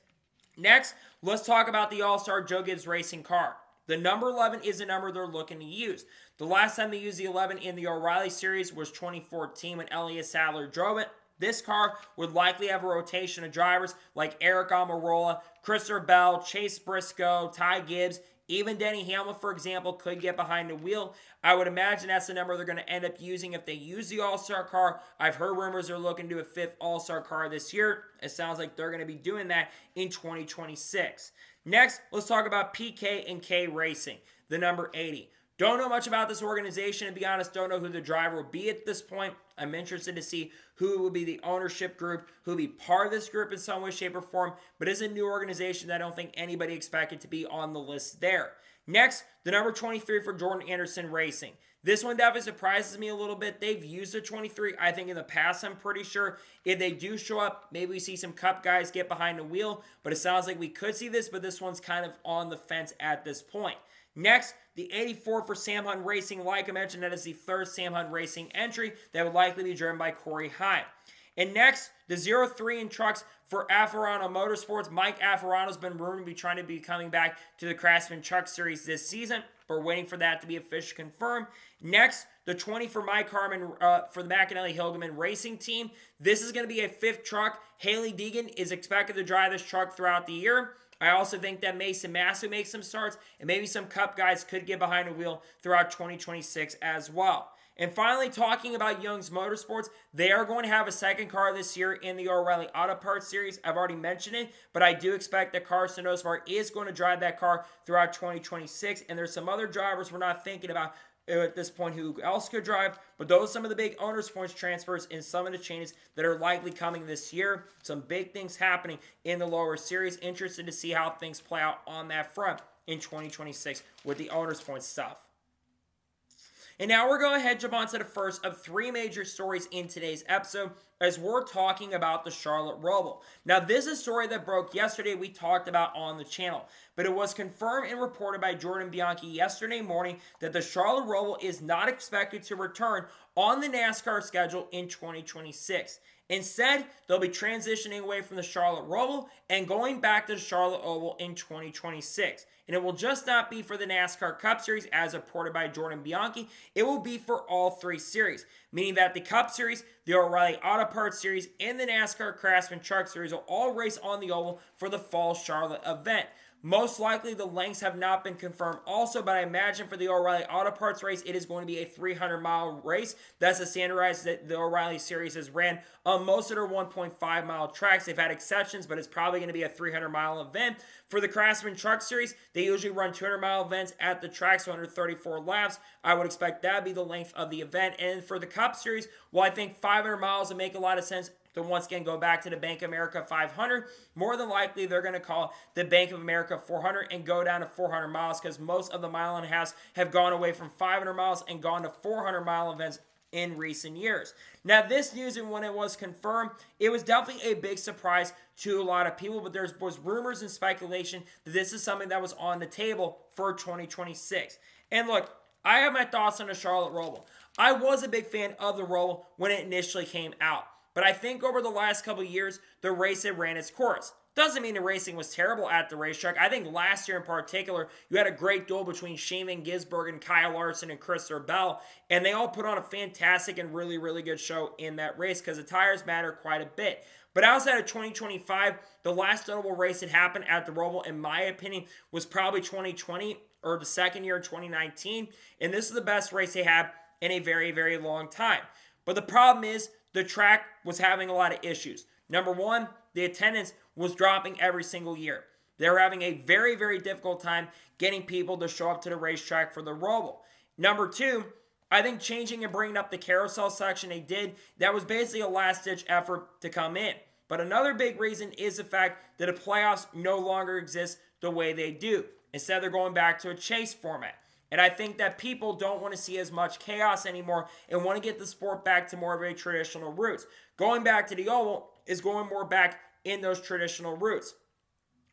Next, let's talk about the All-Star Joe Gibbs Racing car. The number 11 is the number they're looking to use. The last time they used the 11 in the O'Reilly Series was 2014 when Elliott Sadler drove it. This car would likely have a rotation of drivers like Eric Almirola, Christopher Bell, Chase Briscoe, Ty Gibbs, even Denny Hamlin, for example, could get behind the wheel. I would imagine that's the number they're going to end up using if they use the All-Star car. I've heard rumors they're looking to do a 5th All-Star car this year. It sounds like they're going to be doing that in 2026. Next, let's talk about PK&K Racing, the number 80. Don't know much about this organization, and to be honest, don't know who the driver will be at this point. I'm interested to see who will be the ownership group, who will be part of this group in some way, shape, or form, but it's a new organization that I don't think anybody expected to be on the list there. Next, the number 23 for Jordan Anderson Racing. This one definitely surprises me a little bit. They've used a 23, I think, in the past, I'm pretty sure. If they do show up, maybe we see some Cup guys get behind the wheel, but it sounds like we could see this, but this one's kind of on the fence at this point. Next, the 84 for Sam Hunt Racing. Like I mentioned, that is the 3rd Sam Hunt Racing entry that would likely be driven by Corey Heim. And next, the 0-3 in trucks for Afferano Motorsports. Mike Afferano's been rumored to be trying to be coming back to the Craftsman Truck Series this season. We're waiting for that to be officially confirmed. Next, the 20 for Mike Harmon for the McAnally Hilgeman Racing Team. This is going to be a 5th truck. Haley Deegan is expected to drive this truck throughout the year. I also think that Mason Massey makes some starts, and maybe some Cup guys could get behind the wheel throughout 2026 as well. And finally, talking about Young's Motorsports, they are going to have a second car this year in the O'Reilly Auto Parts Series. I've already mentioned it, but I do expect that Carson Osvar is going to drive that car throughout 2026. And there's some other drivers we're not thinking about at this point who else could drive, but those are some of the big owners points transfers in some of the changes that are likely coming this year. Some big things happening in the lower series. Interested to see how things play out on that front in 2026 with the owners points stuff. And now we're going to jump on to the first of 3 major stories in today's episode as we're talking about the Charlotte Roval. Now, this is a story that broke yesterday we talked about on the channel, but it was confirmed and reported by Jordan Bianchi yesterday morning that the Charlotte Roval is not expected to return on the NASCAR schedule in 2026. Instead, they'll be transitioning away from the Charlotte Roval and going back to the Charlotte Oval in 2026. And it will just not be for the NASCAR Cup Series as reported by Jordan Bianchi. It will be for all 3 series, meaning that the Cup Series, the O'Reilly Auto Parts Series, and the NASCAR Craftsman Truck Series will all race on the Oval for the fall Charlotte event. Most likely, the lengths have not been confirmed also, but I imagine for the O'Reilly Auto Parts race, it is going to be a 300-mile race. That's the standardized that the O'Reilly Series has ran on most of their 1.5-mile tracks. They've had exceptions, but it's probably going to be a 300-mile event. For the Craftsman Truck Series, they usually run 200-mile events at the track, so under 34 laps. I would expect that to be the length of the event. And for the Cup Series, well, I think 500 miles would make a lot of sense to once again go back to the Bank of America 500. More than likely, they're going to call the Bank of America 400 and go down to 400 miles because most of the mile and a half have gone away from 500 miles and gone to 400-mile events in recent years. Now, this news, and when it was confirmed, it was definitely a big surprise to a lot of people, but there was rumors and speculation that this is something that was on the table for 2026. And look, I have my thoughts on the Charlotte Roval. I was a big fan of the Roval when it initially came out. But I think over the last couple of years, the race had ran its course. Doesn't mean the racing was terrible at the racetrack. I think last year in particular, you had a great duel between Shane Van Gisbergen and Kyle Larson and Christopher Bell, and they all put on a fantastic and really, really good show in that race because the tires matter quite a bit. But outside of 2025, the last notable race that happened at the Roval, in my opinion, was probably 2020 or the second year in 2019, and this is the best race they had in a very, very long time. But the problem is, the track was having a lot of issues. Number one, the attendance was dropping every single year. They were having a very, very difficult time getting people to show up to the racetrack for the Roval. Number two, I think changing and bringing up the carousel section they did, that was basically a last-ditch effort to come in. But another big reason is the fact that the playoffs no longer exist the way they do. Instead, they're going back to a chase format. And I think that people don't want to see as much chaos anymore and want to get the sport back to more of a traditional roots. Going back to the Oval is going more back in those traditional roots.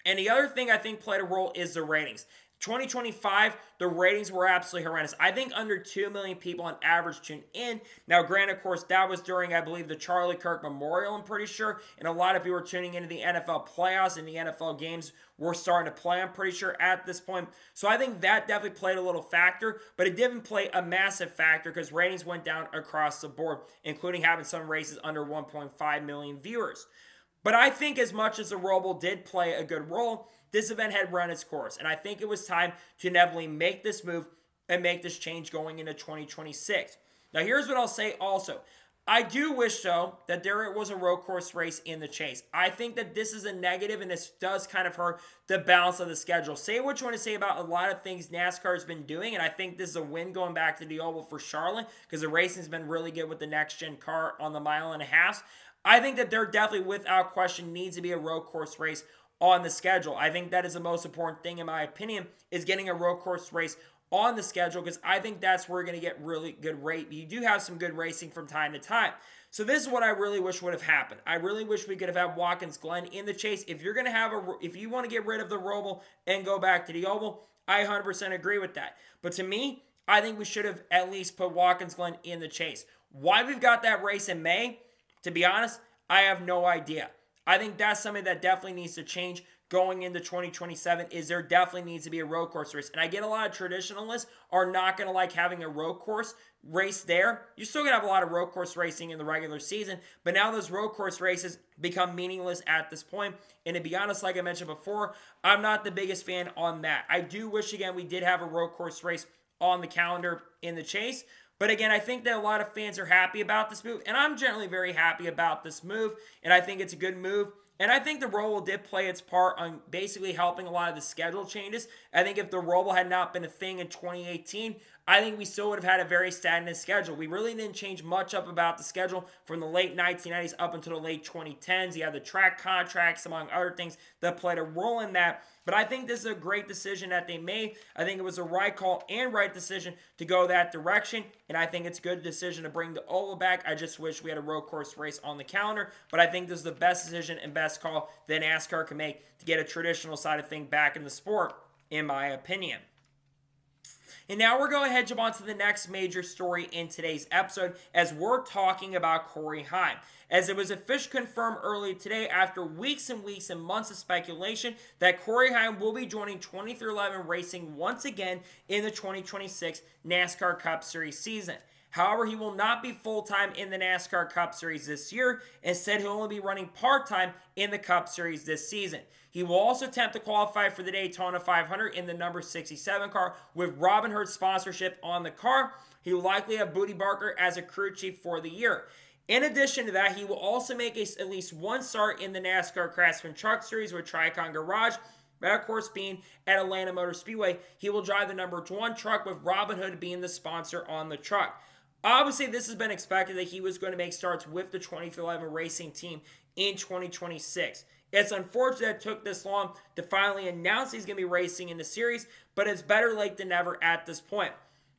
And the other thing I think played a role is the ratings. 2025, the ratings were absolutely horrendous. I think under 2 million people on average tuned in. Now, granted, of course, that was during, I believe, the Charlie Kirk Memorial, I'm pretty sure. And a lot of people were tuning into the NFL playoffs and the NFL games were starting to play, I'm pretty sure, at this point. So I think that definitely played a little factor, but it didn't play a massive factor because ratings went down across the board, including having some races under 1.5 million viewers. But I think as much as the Roval did play a good role, this event had run its course, and I think it was time to inevitably make this move and make this change going into 2026. Now, here's what I'll say also. I do wish, though, that there was a road course race in the chase. I think that this is a negative, and this does kind of hurt the balance of the schedule. Say what you want to say about a lot of things NASCAR has been doing, and I think this is a win going back to the Oval for Charlotte because the racing's been really good with the next-gen car on the mile and a half. I think that there definitely, without question, needs to be a road course race on the schedule. I think that is the most important thing, in my opinion, is getting a road course race on the schedule because I think that's where you're going to get really good rate. You do have some good racing from time to time. So this is what I really wish would have happened. I really wish we could have had Watkins Glen in the chase. If you're going to have if you want to get rid of the Roval and go back to the Oval, I 100% agree with that. But to me, I think we should have at least put Watkins Glen in the chase. Why we've got that race in May, to be honest, I have no idea. I think that's something that definitely needs to change going into 2027 is there definitely needs to be a road course race. And I get a lot of traditionalists are not going to like having a road course race there. You're still going to have a lot of road course racing in the regular season, but now those road course races become meaningless at this point. And to be honest, like I mentioned before, I'm not the biggest fan on that. I do wish, again, we did have a road course race on the calendar in the Chase. But again, I think that a lot of fans are happy about this move, and I'm generally very happy about this move, and I think it's a good move. And I think the Roval did play its part on basically helping a lot of the schedule changes. I think if the Roval had not been a thing in 2018, I think we still would have had a very stagnant schedule. We really didn't change much up about the schedule from the late 1990s up until the late 2010s. You had the track contracts, among other things, that played a role in that. But I think this is a great decision that they made. I think it was a right call and right decision to go that direction. And I think it's a good decision to bring the oval back. I just wish we had a road course race on the calendar. But I think this is the best decision and best call that NASCAR can make to get a traditional side of thing back in the sport, in my opinion. And now we're going to jump on to the next major story in today's episode as we're talking about Corey Heim. As it was officially confirmed earlier today after weeks and weeks and months of speculation that Corey Heim will be joining 23XI Racing once again in the 2026 NASCAR Cup Series season. However, he will not be full-time in the NASCAR Cup Series this year. Instead, he'll only be running part-time in the Cup Series this season. He will also attempt to qualify for the Daytona 500 in the number 67 car with Robin Hood sponsorship on the car. He will likely have Booty Barker as a crew chief for the year. In addition to that, he will also make at least one start in the NASCAR Craftsman Truck Series with Tricon Garage. That, of course, being at Atlanta Motor Speedway. He will drive the number 1 truck with Robin Hood being the sponsor on the truck. Obviously, this has been expected that he was going to make starts with the 23XI Racing team in 2026. It's unfortunate that it took this long to finally announce he's going to be racing in the series, but it's better late than never at this point.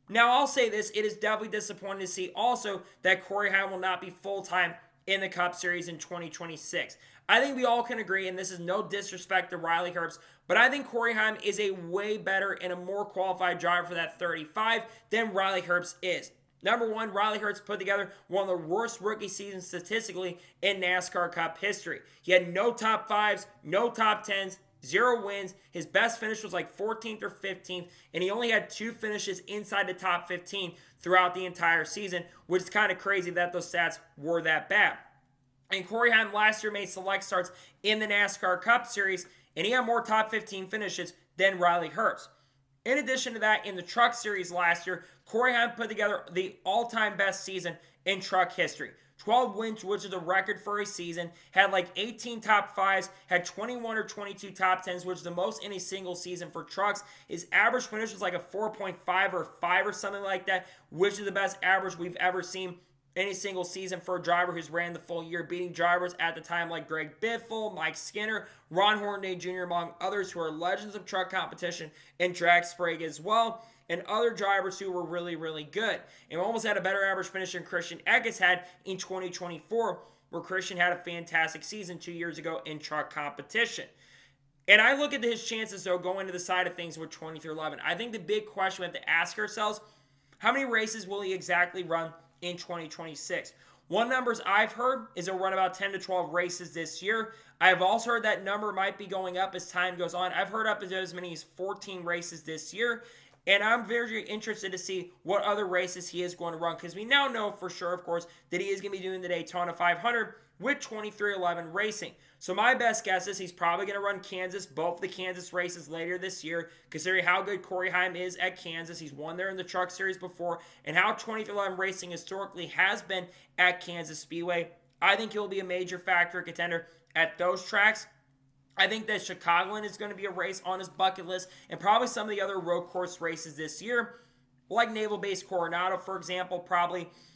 Now, I'll say this, it is definitely disappointing to see also that Corey Heim will not be full-time in the Cup Series in 2026. I think we all can agree, and this is no disrespect to Riley Herbst, but I think Corey Heim is a way better and a more qualified driver for that 35 than Riley Herbst is. Number one, Riley Herbst put together one of the worst rookie seasons statistically in NASCAR Cup history. He had no top 5s, no top 10s, 0 wins. His best finish was like 14th or 15th, and he only had 2 finishes inside the top 15 throughout the entire season, which is kind of crazy that those stats were that bad. And Corey Heim last year made select starts in the NASCAR Cup Series, and he had more top 15 finishes than Riley Herbst. In addition to that, in the Truck Series last year, Corey Heim put together the all-time best season in truck history. 12 wins, which is a record for a season, had like 18 top 5s, had 21 or 22 top 10s, which is the most in a single season for trucks. His average finish was like a 4.5 or 5 or something like that, which is the best average we've ever seen any single season for a driver who's ran the full year, beating drivers at the time like Greg Biffle, Mike Skinner, Ron Hornaday Jr., among others who are legends of truck competition, and Drag Sprague as well, and other drivers who were really, really good. And almost had a better average finish than Christian Eckes had in 2024, where Christian had a fantastic season 2 years ago in truck competition. And I look at his chances, though, going to the side of things with 23XI. I think the big question we have to ask ourselves, how many races will he exactly run in 2026? One numbers I've heard is he'll run about 10 to 12 races this year. I've also heard that number might be going up as time goes on. I've heard up as many as 14 races this year. And I'm very interested to see what other races he is going to run, because we now know for sure, of course, that he is going to be doing the Daytona 500 with 23XI Racing. So my best guess is he's probably going to run Kansas, both the Kansas races later this year, considering how good Corey Heim is at Kansas. He's won there in the Truck Series before, and how 23XI Racing historically has been at Kansas Speedway. I think he'll be a major factor contender at those tracks. I think that Chicagoland is going to be a race on his bucket list, and probably some of the other road course races this year, like Naval Base Coronado, for example.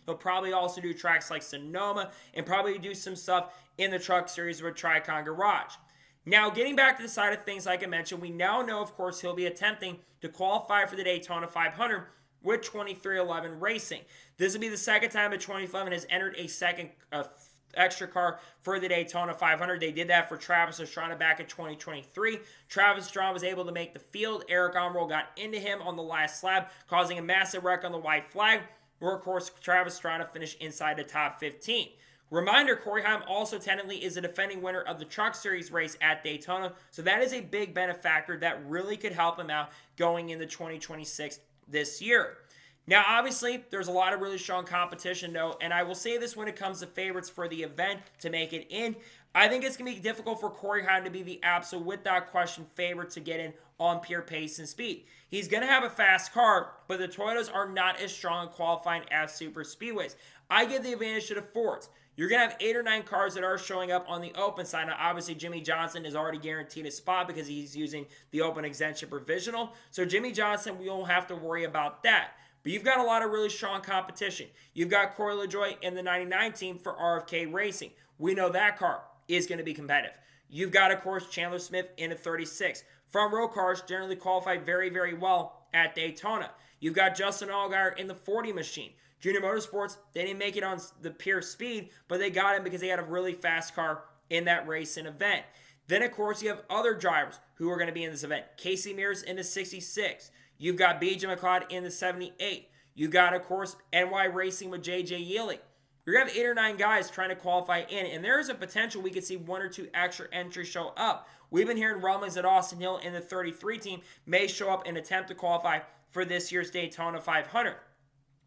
He'll probably also do tracks like Sonoma, and probably do some stuff in the Truck Series with Tricon Garage. Now, getting back to the side of things, like I mentioned, we now know, of course, he'll be attempting to qualify for the Daytona 500 with 23XI Racing. This will be the second time that 23XI has entered a second extra car for the Daytona 500. They did that for Travis Pastrana back in 2023. Travis Pastrana was able to make the field. Eric Almirola got into him on the last lap, causing a massive wreck on the white flag, where, of course, Travis Pastrana finished inside the top 15. Reminder, Corey Heim also technically is a defending winner of the Truck Series race at Daytona, so that is a big benefactor that really could help him out going into 2026 this year. Now, obviously, there's a lot of really strong competition, though, and I will say this when it comes to favorites for the event to make it in. I think it's going to be difficult for Corey Heim to be the absolute, without question, favorite to get in on pure pace and speed. He's going to have a fast car, but the Toyotas are not as strong in qualifying as super speedways. I give the advantage to the Fords. You're going to have 8 or 9 cars that are showing up on the open side. Now, obviously, Jimmy Johnson is already guaranteed a spot because he's using the open exemption provisional. So, Jimmy Johnson, we won't have to worry about that. But you've got a lot of really strong competition. You've got Corey LaJoie in the 99 team for RFK Racing. We know that car is going to be competitive. You've got, of course, Chandler Smith in a 36. Front row cars generally qualify very, very well at Daytona. You've got Justin Allgaier in the 40 machine. Junior Motorsports, they didn't make it on the pure speed, but they got him because they had a really fast car in that race and event. Then, of course, you have other drivers who are going to be in this event. Casey Mears in the 66. You've got BJ McLeod in the 78. You've got, of course, NY Racing with JJ Yeley. You're going to have 8 or 9 guys trying to qualify in, and there is a potential we could see 1 or 2 extra entries show up. We've been hearing rumblings that Austin Hill in the 33 team may show up and attempt to qualify for this year's Daytona 500.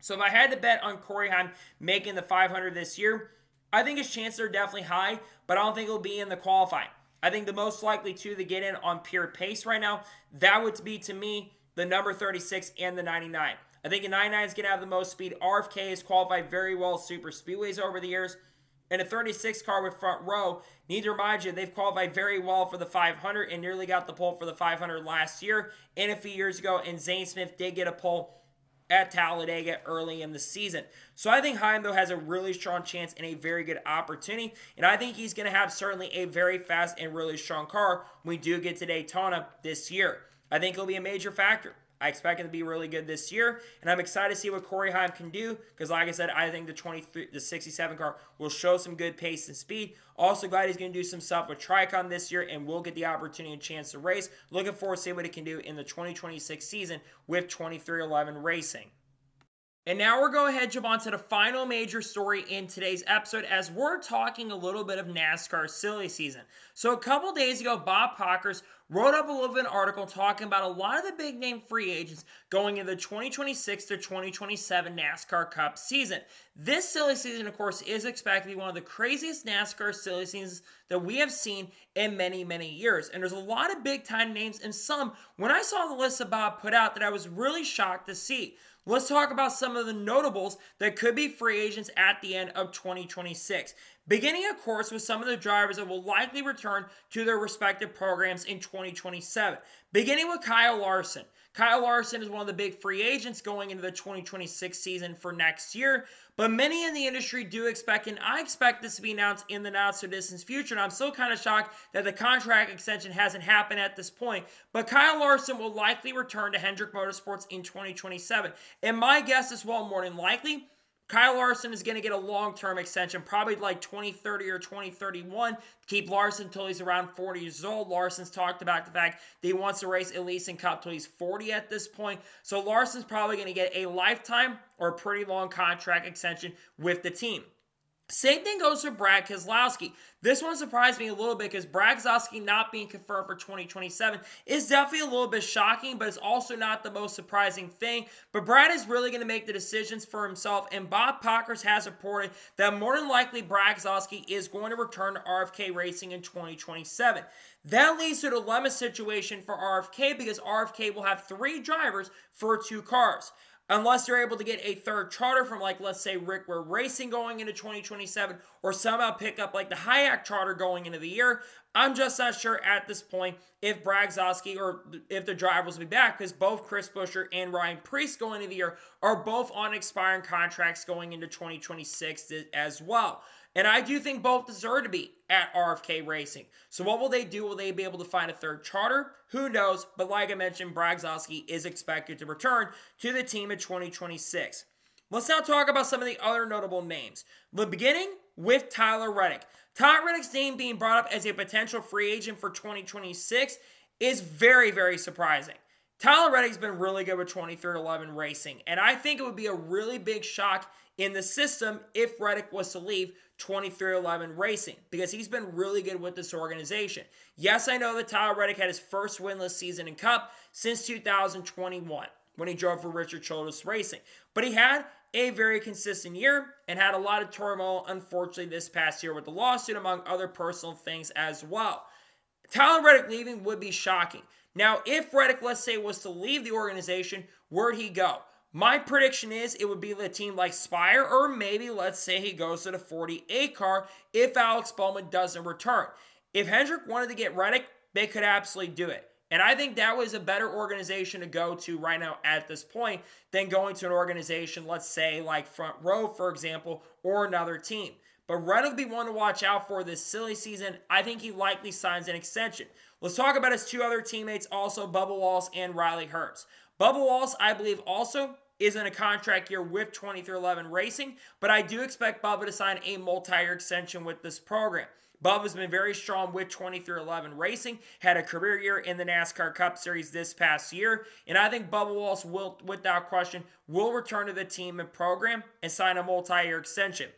So if I had to bet on Corey Heim making the 500 this year, I think his chances are definitely high, but I don't think he'll be in the qualifying. I think the most likely two to get in on pure pace right now, that would be, to me, the number 36 and the 99. I think the 99 is going to have the most speed. RFK has qualified very well super speedways over the years. And a 36 car with front row, need to remind you, they've qualified very well for the 500 and nearly got the pole for the 500 last year and a few years ago. And Zane Smith did get a pole at Talladega early in the season. So I think Heim, though, has a really strong chance and a very good opportunity. And I think he's going to have certainly a very fast and really strong car when we do get to Daytona this year. I think it'll be a major factor. I expect him to be really good this year, and I'm excited to see what Corey Heim can do because, like I said, I think the 67 car will show some good pace and speed. Also glad he's going to do some stuff with Tricon this year, and we'll get the opportunity and chance to race. Looking forward to see what he can do in the 2026 season with 2311 Racing. And now we're going to jump on to the final major story in today's episode as we're talking a little bit of NASCAR silly season. So a couple days ago, Bob Pockers wrote up a little bit of an article talking about a lot of the big name free agents going into the 2026 to 2027 NASCAR Cup season. This silly season, of course, is expected to be one of the craziest NASCAR silly seasons that we have seen in many, many years. And there's a lot of big time names, and some, when I saw the list that Bob put out, that I was really shocked to see. Let's talk about some of the notables that could be free agents at the end of 2026. Beginning, of course, with some of the drivers that will likely return to their respective programs in 2027. Beginning with Kyle Larson. Kyle Larson is one of the big free agents going into the 2026 season for next year, but many in the industry do expect, and I expect this to be announced in the not-so-distant future, and I'm still kind of shocked that the contract extension hasn't happened at this point, but Kyle Larson will likely return to Hendrick Motorsports in 2027, and my guess is, well, more than likely, Kyle Larson is going to get a long-term extension, probably like 2030 or 2031. Keep Larson until he's around 40 years old. Larson's talked about the fact that he wants to race at least in Cup till he's 40 at this point. So Larson's probably going to get a lifetime or a pretty long contract extension with the team. Same thing goes for Brad Keselowski. This one surprised me a little bit because Brad Keselowski not being confirmed for 2027 is definitely a little bit shocking, but it's also not the most surprising thing. But Brad is really going to make the decisions for himself, and Bob Pockers has reported that more than likely Brad Keselowski is going to return to RFK Racing in 2027. That leads to the dilemma situation for RFK because RFK will have 3 drivers for 2 cars. Unless you're able to get a third charter from, like, let's say Rick Ware Racing going into 2027 or somehow pick up like the Hayek charter going into the year, I'm just not sure at this point if Brad Keselowski or if the drivers will be back because both Chris Buescher and Ryan Preece going into the year are both on expiring contracts going into 2026 as well. And I do think both deserve to be at RFK Racing. So what will they do? Will they be able to find a third charter? Who knows? But like I mentioned, Brad Keselowski is expected to return to the team in 2026. Let's now talk about some of the other notable names. The beginning with Tyler Reddick. Tyler Reddick's name being brought up as a potential free agent for 2026 is very, very surprising. Tyler Reddick's been really good with 2311 Racing, and I think it would be a really big shock in the system if Reddick was to leave 2311 Racing, because he's been really good with this organization. Yes, I know that Tyler Reddick had his first winless season in Cup since 2021 when he drove for Richard Childress Racing, but he had a very consistent year and had a lot of turmoil, unfortunately, this past year with the lawsuit, among other personal things as well. Tyler Reddick leaving would be shocking. Now, if Reddick, let's say, was to leave the organization, where'd he go? My prediction is it would be the team like Spire, or maybe, let's say, he goes to the 48 car if Alex Bourbon doesn't return. If Hendrick wanted to get Reddick, they could absolutely do it. And I think that was a better organization to go to right now at this point than going to an organization, let's say, like Front Row, for example, or another team. But Reddick will be one to watch out for this silly season. I think he likely signs an extension. Let's talk about his two other teammates also, Bubba Wallace and Riley Herbst. Bubba Wallace, I believe, also is in a contract year with 2311 Racing, but I do expect Bubba to sign a multi-year extension with this program. Bubba's been very strong with 2311 Racing, had a career year in the NASCAR Cup Series this past year, and I think Bubba Wallace will, without question, will return to the team and program and sign a multi-year extension.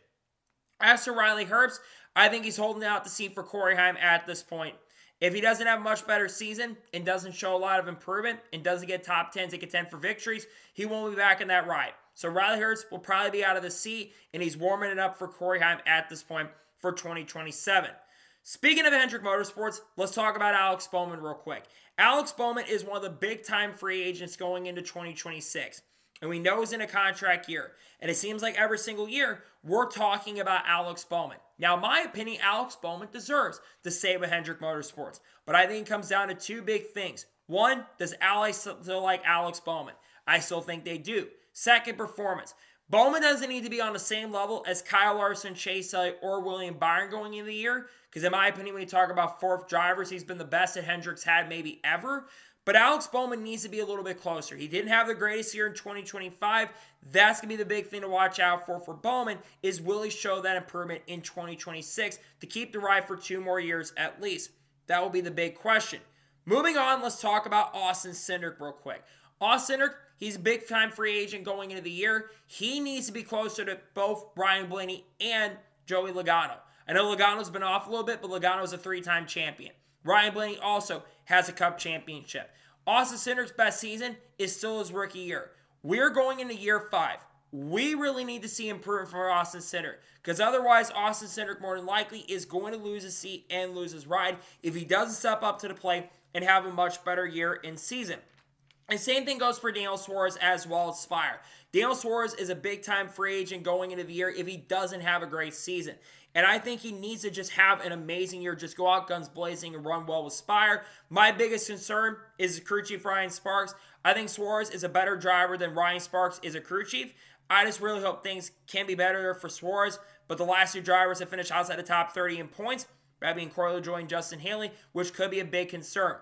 As for Riley Herbst, I think he's holding out the seat for Corey Heim at this point. If he doesn't have a much better season and doesn't show a lot of improvement and doesn't get top 10s and contend for victories, he won't be back in that ride. So Riley Herbst will probably be out of the seat, and he's warming it up for Corey Heim at this point for 2027. Speaking of Hendrick Motorsports, let's talk about Alex Bourbon real quick. Alex Bourbon is one of the big-time free agents going into 2026. And we know he's in a contract year. And it seems like every single year, we're talking about Alex Bourbon. Now, in my opinion, Alex Bourbon deserves to stay with Hendrick Motorsports. But I think it comes down to two big things. One, does Ally still like Alex Bourbon? I still think they do. Second, performance. Bourbon doesn't need to be on the same level as Kyle Larson, Chase Elliott, or William Byron going into the year. Because in my opinion, when you talk about fourth drivers, he's been the best that Hendrick's had maybe ever. But Alex Bourbon needs to be a little bit closer. He didn't have the greatest year in 2025. That's going to be the big thing to watch out for Bourbon, is will he show that improvement in 2026 to keep the ride for 2 more years at least? That will be the big question. Moving on, let's talk about Austin Cindric real quick. Austin Cindric, he's a big-time free agent going into the year. He needs to be closer to both Brian Blaney and Joey Logano. I know Logano's been off a little bit, but Logano's a 3-time champion. Ryan Blaney also has a Cup championship. Austin Cindric's best season is still his rookie year. We're going into year 5. We really need to see improvement from Austin Cindric, because otherwise Austin Cindric more than likely is going to lose his seat and lose his ride if he doesn't step up to the plate and have a much better year in season. And same thing goes for Daniel Suarez as well as Spire. Daniel Suarez is a big-time free agent going into the year if he doesn't have a great season. And I think he needs to just have an amazing year, just go out guns blazing and run well with Spire. My biggest concern is crew chief Ryan Sparks. I think Suarez is a better driver than Ryan Sparks is a crew chief. I just really hope things can be better there for Suarez. But the last 2 drivers have finished outside the top 30 in points, that being Corey LaJoie and Justin Haley, which could be a big concern.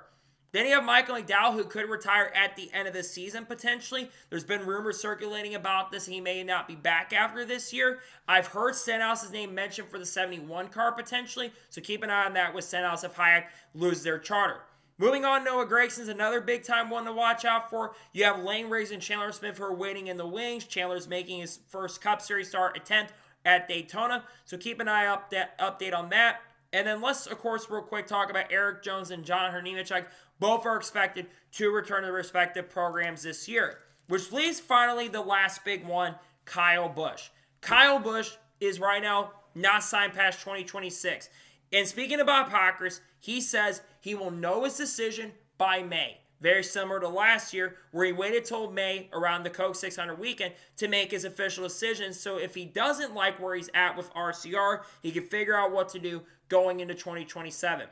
Then you have Michael McDowell, who could retire at the end of the season, potentially. There's been rumors circulating about this. He may not be back after this year. I've heard Stenhouse's name mentioned for the 71 car, potentially. So keep an eye on that with Stenhouse if Hayek lose their charter. Moving on, Noah Gregson's another big-time one to watch out for. You have Lane Riggs and Chandler Smith who are waiting in the wings. Chandler's making his first Cup Series start attempt at Daytona. So keep an eye update on that. And then let's, of course, real quick talk about Eric Jones and Jonathan Nemechek. Both are expected to return to their respective programs this year. Which leaves finally the last big one, Kyle Busch. Kyle Busch is right now not signed past 2026. And speaking about Pockers, he says he will know his decision by May. Very similar to last year, where he waited till May around the Coke 600 weekend to make his official decision. So if he doesn't like where he's at with RCR, he can figure out what to do going into 2027.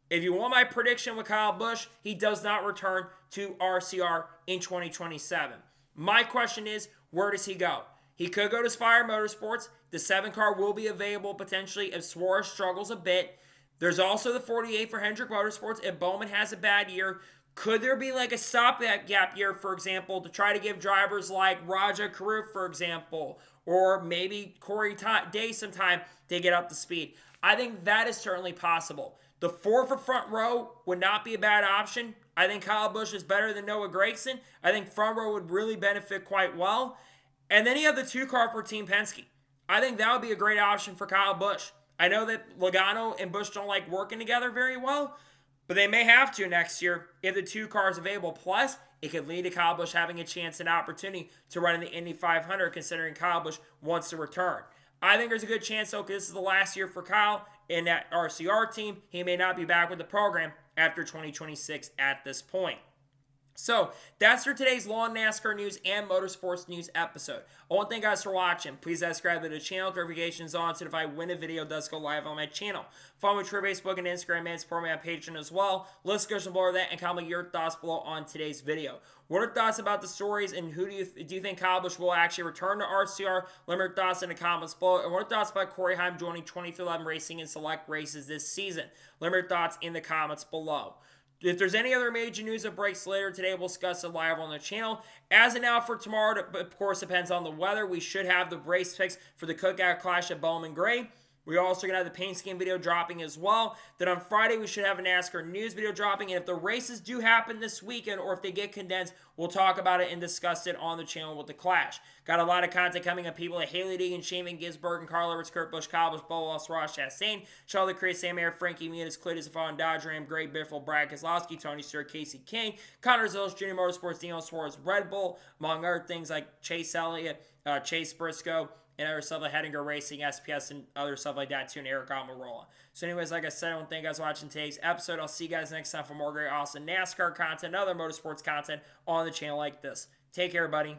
If you want my prediction with Kyle Busch, he does not return to RCR in 2027. My question is, where does he go? He could go to Spire Motorsports. The 7 car will be available potentially if Suarez struggles a bit. There's also the 48 for Hendrick Motorsports if Bourbon has a bad year. Could there be like a stopgap year, for example, to try to give drivers like Raja Karuf, for example, or maybe Corey Day some time to get up to speed? I think that is certainly possible. The 4 for Front Row would not be a bad option. I think Kyle Busch is better than Noah Gragson. I think front row would really benefit quite well. And then you have the 2-car for Team Penske. I think that would be a great option for Kyle Busch. I know that Logano and Busch don't like working together very well, but they may have to next year if the 2 cars available. Plus, it could lead to Kyle Busch having a chance and opportunity to run in the Indy 500, considering Kyle Busch wants to return. I think there's a good chance, though, because this is the last year for Kyle in that RCR team. He may not be back with the program after 2026 at this point. So, that's for today's Law NASCAR news and motorsports news episode. I want to thank you guys for watching. Please subscribe to the channel, notifications on, so if I win a video, it does go live on my channel. Follow me on Twitter, Facebook, and Instagram, and support me on Patreon as well. Let's go below that and comment your thoughts below on today's video. What are your thoughts about the stories, and who do you think Kyle Busch will actually return to RCR? Let me know your thoughts in the comments below. And what are your thoughts about Corey Heim joining 2011 Racing in select races this season? Let me know your thoughts in the comments below. If there's any other major news that breaks later today, we'll discuss it live on the channel. As of now for tomorrow, of course, depends on the weather. We should have the race picks for the Cookout Clash at Bowman Gray. We're also going to have the paint scheme video dropping as well. Then on Friday, we should have a NASCAR news video dropping. And if the races do happen this weekend or if they get condensed, we'll talk about it and discuss it on the channel with the Clash. Got a lot of content coming up. People like Haley Deegan, Shaman Gisberg, and Carl Edwards, Kurt Busch, Kyle Busch, Bo Loss, Ross Chastain, Charlotte Chris, Sam Air, Frankie Muniz, Cletus Afon, Dodge Ram, Greg Biffle, Brad Keselowski, Tony Stewart, Casey King, Connor Zills, Junior Motorsports, Daniel Suarez, Red Bull, among other things like Chase Elliott, Chase Briscoe, and other stuff like Hedinger Racing, SPS, and other stuff like that too, and Eric Almirola. So anyways, like I said, I want to thank you guys for watching today's episode. I'll see you guys next time for more great, awesome NASCAR content and other motorsports content on the channel like this. Take care, everybody.